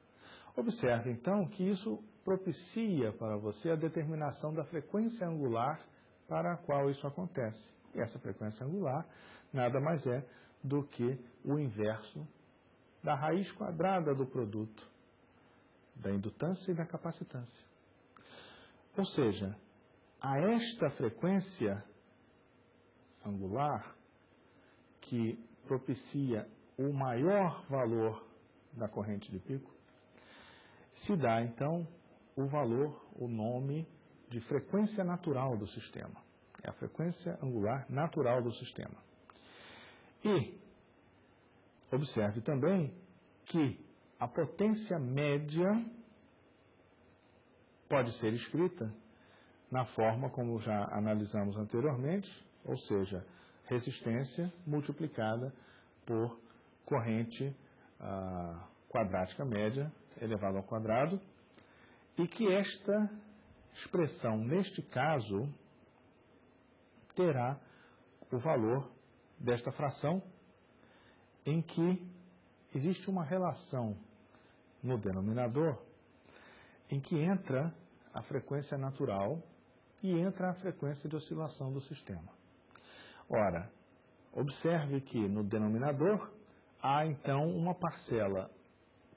Observe, então, que isso propicia para você a determinação da frequência angular para a qual isso acontece. E essa frequência angular nada mais é do que o inverso da raiz quadrada do produto da indutância e da capacitância. Ou seja, a esta frequência angular que propicia o maior valor da corrente de pico, se dá, então, o valor, o nome de frequência natural do sistema. É a frequência angular natural do sistema. E observe também que a potência média pode ser escrita na forma como já analisamos anteriormente, ou seja, resistência multiplicada por corrente quadrática média elevado ao quadrado, e que esta expressão, neste caso, terá o valor desta fração em que existe uma relação no denominador em que entra a frequência natural e entra a frequência de oscilação do sistema. Ora, observe que no denominador há então uma parcela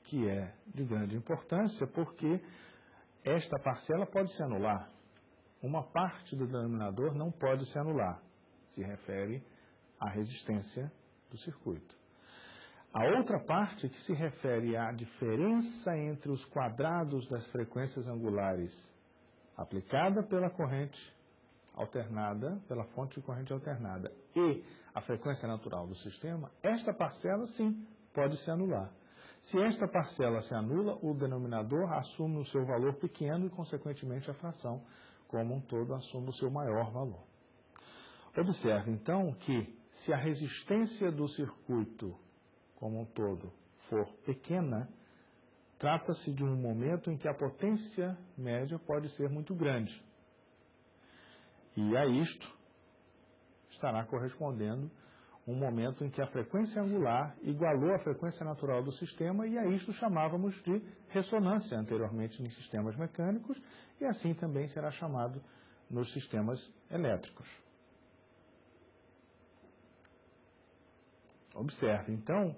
que é de grande importância, porque esta parcela pode se anular. Uma parte do denominador não pode se anular, se refere à resistência do circuito. A outra parte, que se refere à diferença entre os quadrados das frequências angulares aplicada pela corrente alternada, pela fonte de corrente alternada, e a frequência natural do sistema, esta parcela, sim, pode se anular. Se esta parcela se anula, o denominador assume o seu valor pequeno e, consequentemente, a fração, como um todo, assume o seu maior valor. Observe, então, que se a resistência do circuito, como um todo, for pequena, trata-se de um momento em que a potência média pode ser muito grande. E a isto estará correspondendo um momento em que a frequência angular igualou a frequência natural do sistema, e a isto chamávamos de ressonância anteriormente nos sistemas mecânicos, e assim também será chamado nos sistemas elétricos. Observe, então,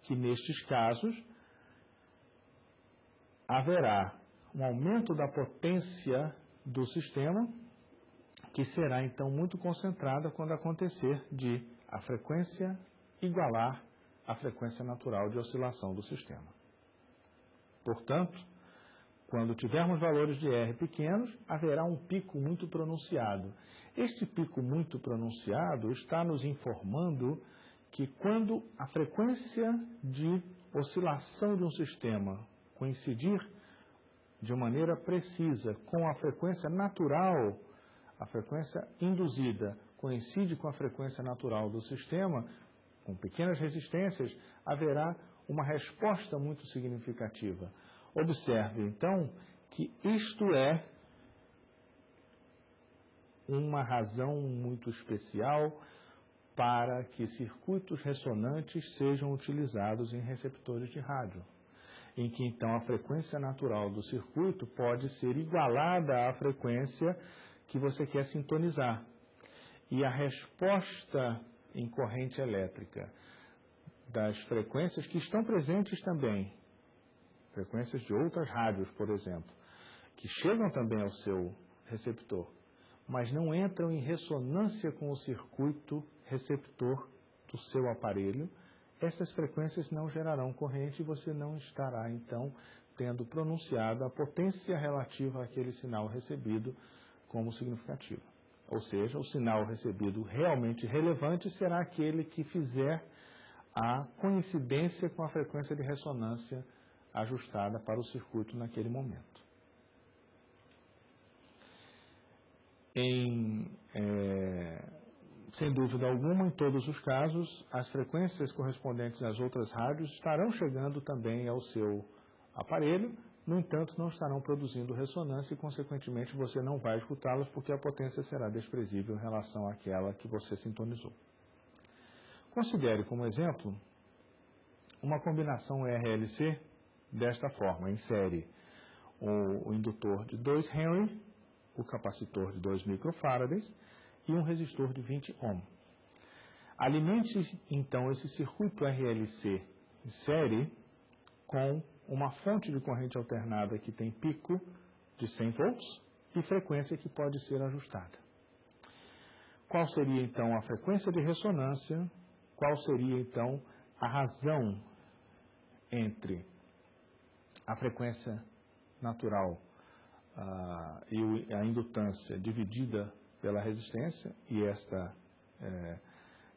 que nestes casos haverá um aumento da potência do sistema, que será então muito concentrada quando acontecer de a frequência igualar a frequência natural de oscilação do sistema. Portanto, quando tivermos valores de R pequenos, haverá um pico muito pronunciado. Este pico muito pronunciado está nos informando que quando a frequência de oscilação de um sistema coincidir de maneira precisa com a frequência natural, a frequência induzida coincide com a frequência natural do sistema, com pequenas resistências, haverá uma resposta muito significativa. Observe, então, que isto é uma razão muito especial para que circuitos ressonantes sejam utilizados em receptores de rádio, em que então a frequência natural do circuito pode ser igualada à frequência que você quer sintonizar. E a resposta em corrente elétrica das frequências que estão presentes também, frequências de outras rádios, por exemplo, que chegam também ao seu receptor, mas não entram em ressonância com o circuito receptor do seu aparelho, essas frequências não gerarão corrente e você não estará, então, tendo pronunciado a potência relativa àquele sinal recebido como significativo. Ou seja, o sinal recebido realmente relevante será aquele que fizer a coincidência com a frequência de ressonância ajustada para o circuito naquele momento. Sem dúvida alguma, em todos os casos, as frequências correspondentes às outras rádios estarão chegando também ao seu aparelho, no entanto, não estarão produzindo ressonância e, consequentemente, você não vai escutá-las porque a potência será desprezível em relação àquela que você sintonizou. Considere como exemplo uma combinação RLC desta forma: insere o indutor de 2 Henry, o capacitor de 2 microfarads e um resistor de 20 ohm. Alimente então esse circuito RLC em série com uma fonte de corrente alternada que tem pico de 100 volts e frequência que pode ser ajustada. Qual seria então a frequência de ressonância? Qual seria então a razão entre a frequência natural e a indutância dividida pela resistência, e esta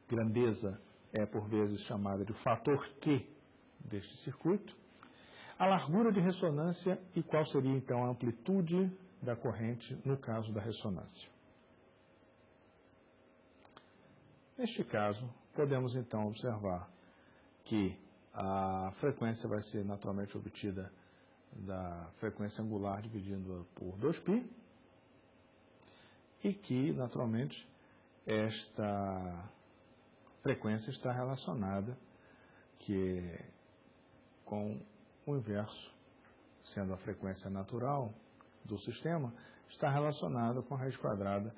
grandeza é por vezes chamada de fator Q deste circuito, a largura de ressonância e qual seria então a amplitude da corrente no caso da ressonância. Neste caso, podemos então observar que a frequência vai ser naturalmente obtida da frequência angular dividida por 2π e que, naturalmente, esta frequência está relacionada com o inverso, sendo a frequência natural do sistema, está relacionada com a raiz quadrada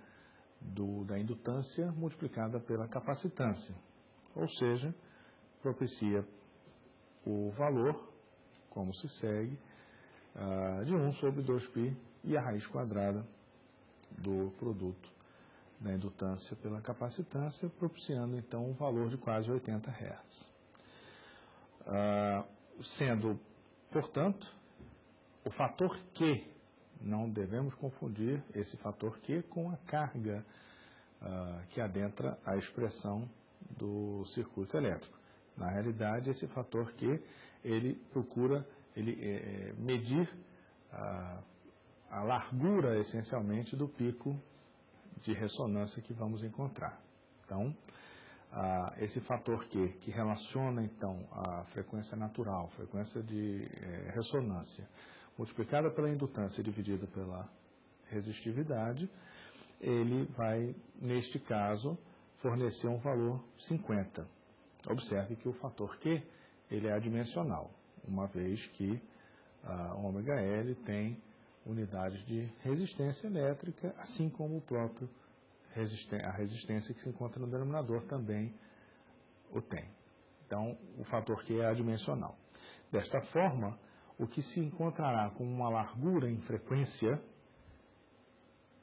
da indutância multiplicada pela capacitância, ou seja, propicia o valor, como se segue, de 1 sobre 2π e a raiz quadrada do produto da indutância pela capacitância, propiciando então um valor de quase 80 Hz. Sendo, portanto, o fator Q, não devemos confundir esse fator Q com a carga que adentra a expressão do circuito elétrico. Na realidade, esse fator Q, ele procura medir a largura, essencialmente, do pico de ressonância que vamos encontrar. Então, esse fator Q, que relaciona, então, a frequência natural, frequência de ressonância, multiplicada pela indutância dividida pela resistividade, ele vai, neste caso, fornecer um valor 50. Observe que o fator Q, ele é adimensional, uma vez que o ômega-L tem unidades de resistência elétrica, assim como a resistência que se encontra no denominador também o tem. Então, o fator Q é adimensional. Desta forma, o que se encontrará com uma largura em frequência,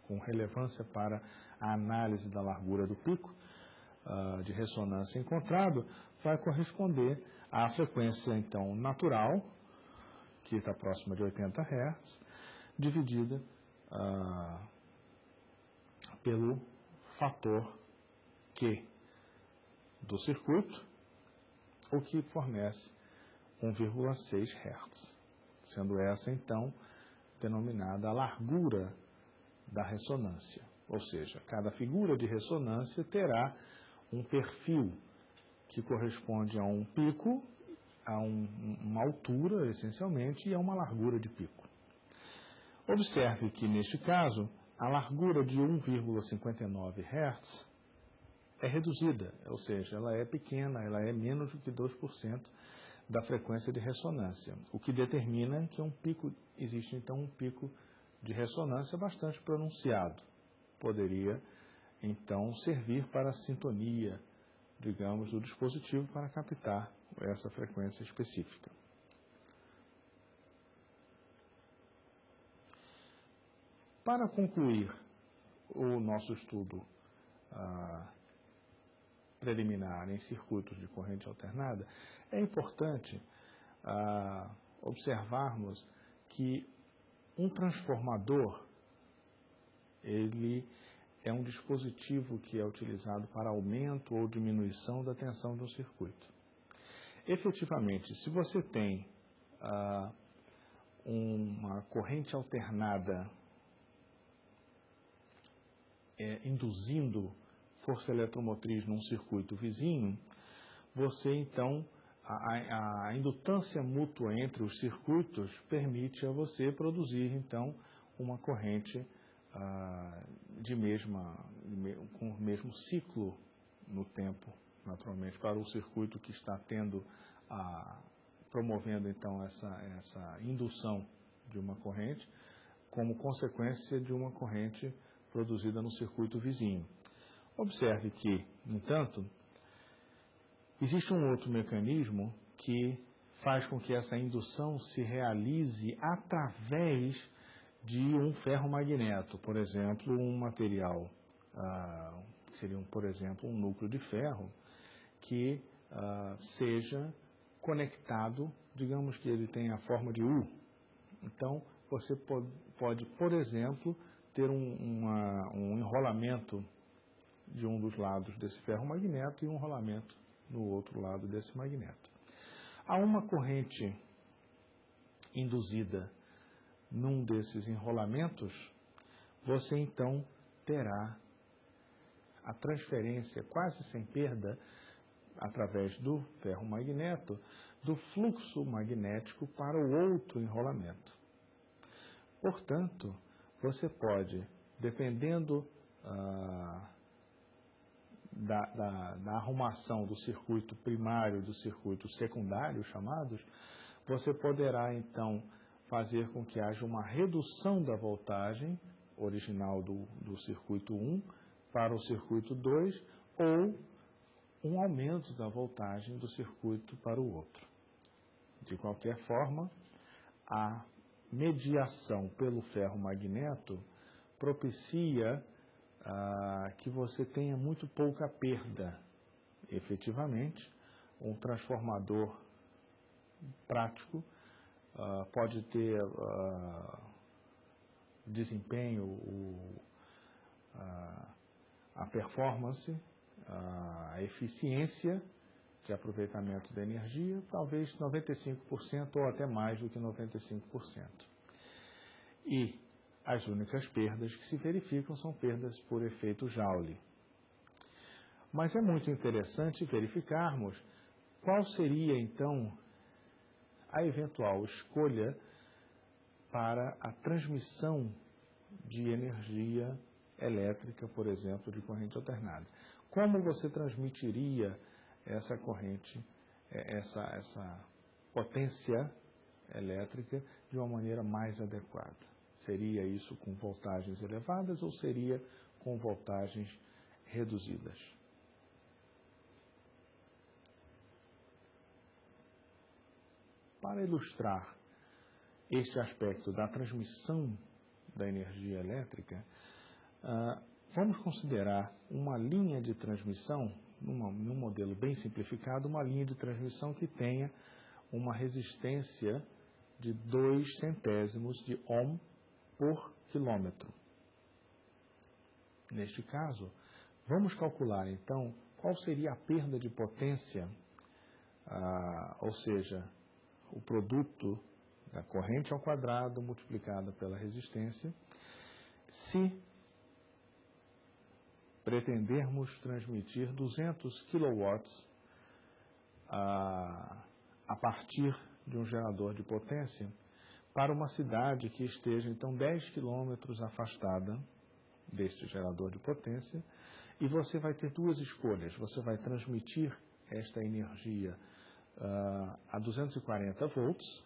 com relevância para a análise da largura do pico de ressonância encontrado, vai corresponder à frequência, então, natural, que está próxima de 80 Hz, dividida pelo fator Q do circuito, o que fornece 1,6 Hz, sendo essa, então, denominada a largura da ressonância. Ou seja, cada figura de ressonância terá um perfil que corresponde a um pico, a uma altura, essencialmente, e a uma largura de pico. Observe que, neste caso, a largura de 1,59 Hz é reduzida, ou seja, ela é pequena, ela é menos do que 2% da frequência de ressonância, o que determina que existe então um pico de ressonância bastante pronunciado. Poderia, então, servir para a sintonia digamos, do dispositivo para captar essa frequência específica. Para concluir o nosso estudo preliminar em circuitos de corrente alternada, é importante observarmos que um transformador, ele é um dispositivo que é utilizado para aumento ou diminuição da tensão do circuito. Efetivamente, se você tem uma corrente alternada induzindo força eletromotriz num circuito vizinho, você então, a indutância mútua entre os circuitos permite a você produzir então uma corrente com o mesmo ciclo no tempo, naturalmente, para o circuito que está promovendo então essa indução de uma corrente, como consequência de uma corrente produzida no circuito vizinho. Observe que, no entanto, existe um outro mecanismo que faz com que essa indução se realize através de um ferromagneto, por exemplo, um material, que seria, por exemplo, um núcleo de ferro, que seja conectado, digamos que ele tenha a forma de U. Então, você pode, por exemplo, ter um enrolamento de um dos lados desse ferromagneto e um enrolamento no outro lado desse magneto. Há uma corrente induzida num desses enrolamentos, você então terá a transferência quase sem perda, através do ferromagneto, do fluxo magnético para o outro enrolamento. Portanto, você pode, dependendo da arrumação do circuito primário e do circuito secundário, chamados, você poderá então fazer com que haja uma redução da voltagem original do circuito 1 para o circuito 2 ou um aumento da voltagem do circuito para o outro. De qualquer forma, a mediação pelo ferromagneto propicia que você tenha muito pouca perda. Efetivamente, um transformador prático pode ter desempenho, a performance, a eficiência de aproveitamento da energia, talvez 95% ou até mais do que 95%. E as únicas perdas que se verificam são perdas por efeito Joule. Mas é muito interessante verificarmos qual seria, então, a eventual escolha para a transmissão de energia elétrica, por exemplo, de corrente alternada. Como você transmitiria essa corrente, essa potência elétrica de uma maneira mais adequada? Seria isso com voltagens elevadas ou seria com voltagens reduzidas? Para ilustrar este aspecto da transmissão da energia elétrica, vamos considerar uma linha de transmissão, num modelo bem simplificado, uma linha de transmissão que tenha uma resistência de 2 centésimos de ohm por quilômetro. Neste caso, vamos calcular então qual seria a perda de potência, ou seja, o produto da corrente ao quadrado multiplicada pela resistência, se pretendermos transmitir 200 kW a partir de um gerador de potência para uma cidade que esteja, então, 10 km afastada deste gerador de potência, e você vai ter duas escolhas. Você vai transmitir esta energia a 240 volts,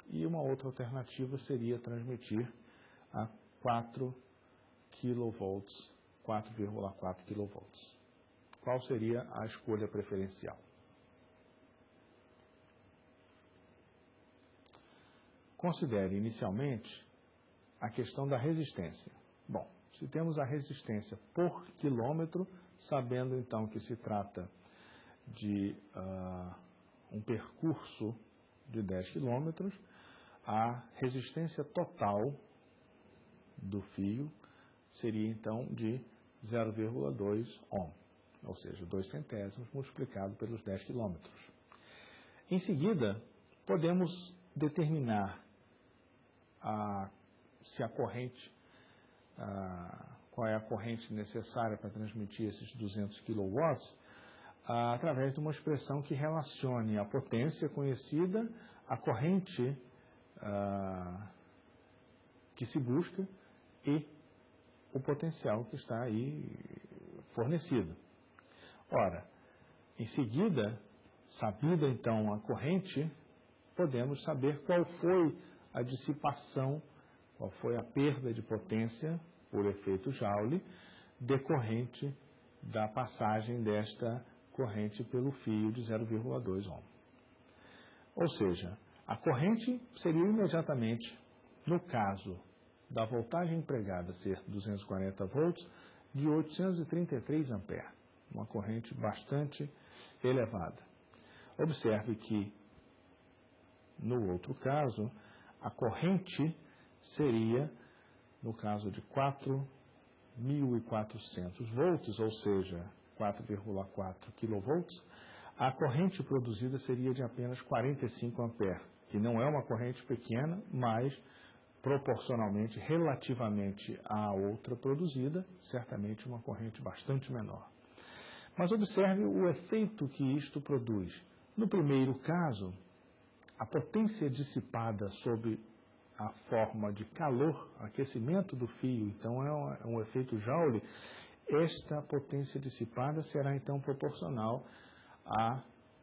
e uma outra alternativa seria transmitir a 4 kV, 4,4 kV. qual seria a escolha preferencial? Considere inicialmente a questão da resistência. Bom, se temos a resistência por quilômetro, sabendo então que se trata de um percurso de 10 quilômetros, a resistência total do fio seria então de 0,2 ohm, ou seja, 2 centésimos multiplicado pelos 10 quilômetros. Em seguida, podemos determinar se a corrente, qual é a corrente necessária para transmitir esses 200 kW, através de uma expressão que relacione a potência conhecida, a corrente que se busca e o potencial que está aí fornecido. Ora, em seguida, sabida então a corrente, podemos saber qual foi a dissipação, qual foi a perda de potência por efeito Joule decorrente da passagem desta corrente pelo fio de 0,2 ohm. Ou seja, a corrente seria imediatamente, no caso da voltagem empregada ser 240 volts, de 833 amperes, uma corrente bastante elevada. Observe que, no outro caso, a corrente seria, no caso de 4.400 volts, ou seja, 4,4 kV, a corrente produzida seria de apenas 45 amperes, que não é uma corrente pequena, mas proporcionalmente, relativamente à outra produzida, certamente uma corrente bastante menor. Mas observe o efeito que isto produz. No primeiro caso, a potência dissipada sob a forma de calor, aquecimento do fio, então é um efeito Joule, esta potência dissipada será então proporcional a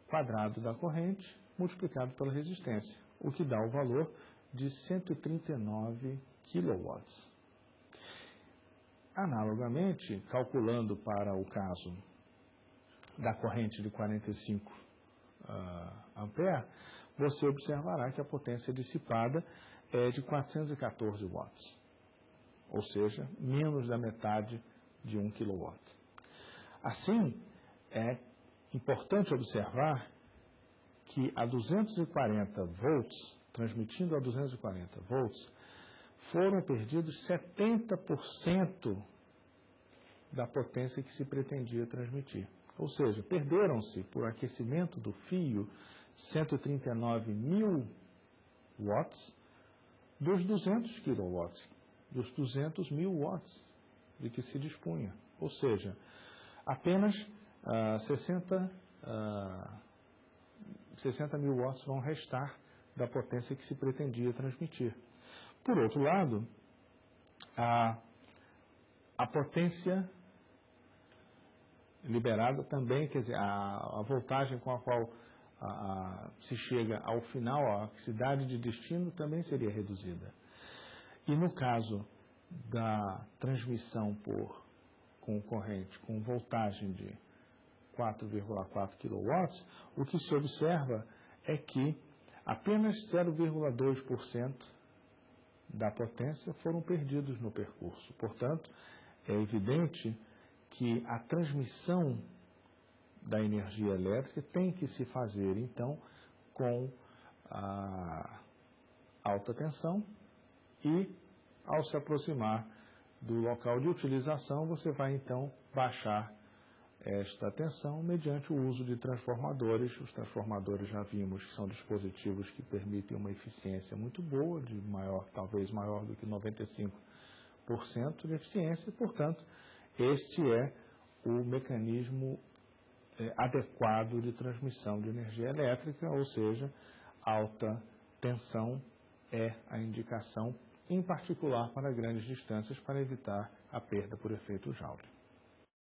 quadrado da corrente multiplicado pela resistência, o que dá o valor de 139 kW. Analogamente, calculando para o caso da corrente de 45 amperes, você observará que a potência dissipada é de 414 watts, ou seja, menos da metade de 1 kW. Assim, é importante observar que a 240 volts, transmitindo a 240 volts, foram perdidos 70% da potência que se pretendia transmitir. Ou seja, perderam-se, por aquecimento do fio, 139 mil watts dos 200 kW, dos 200 mil watts de que se dispunha. Ou seja, apenas 60 mil watts vão restar da potência que se pretendia transmitir. Por outro lado, a potência liberada também, quer dizer, a voltagem com a qual se chega ao final, a cidade de destino, também seria reduzida. E no caso da transmissão com corrente com voltagem de 4,4 kW, o que se observa é que apenas 0,2% da potência foram perdidos no percurso. Portanto, é evidente que a transmissão da energia elétrica tem que se fazer, então, com a alta tensão e, ao se aproximar do local de utilização, você vai, então, baixar esta tensão mediante o uso de transformadores. Os transformadores, já vimos, que são dispositivos que permitem uma eficiência muito boa, talvez maior do que 95% de eficiência, portanto, este é o mecanismo adequado de transmissão de energia elétrica, ou seja, alta tensão é a indicação, em particular para grandes distâncias, para evitar a perda por efeito Joule.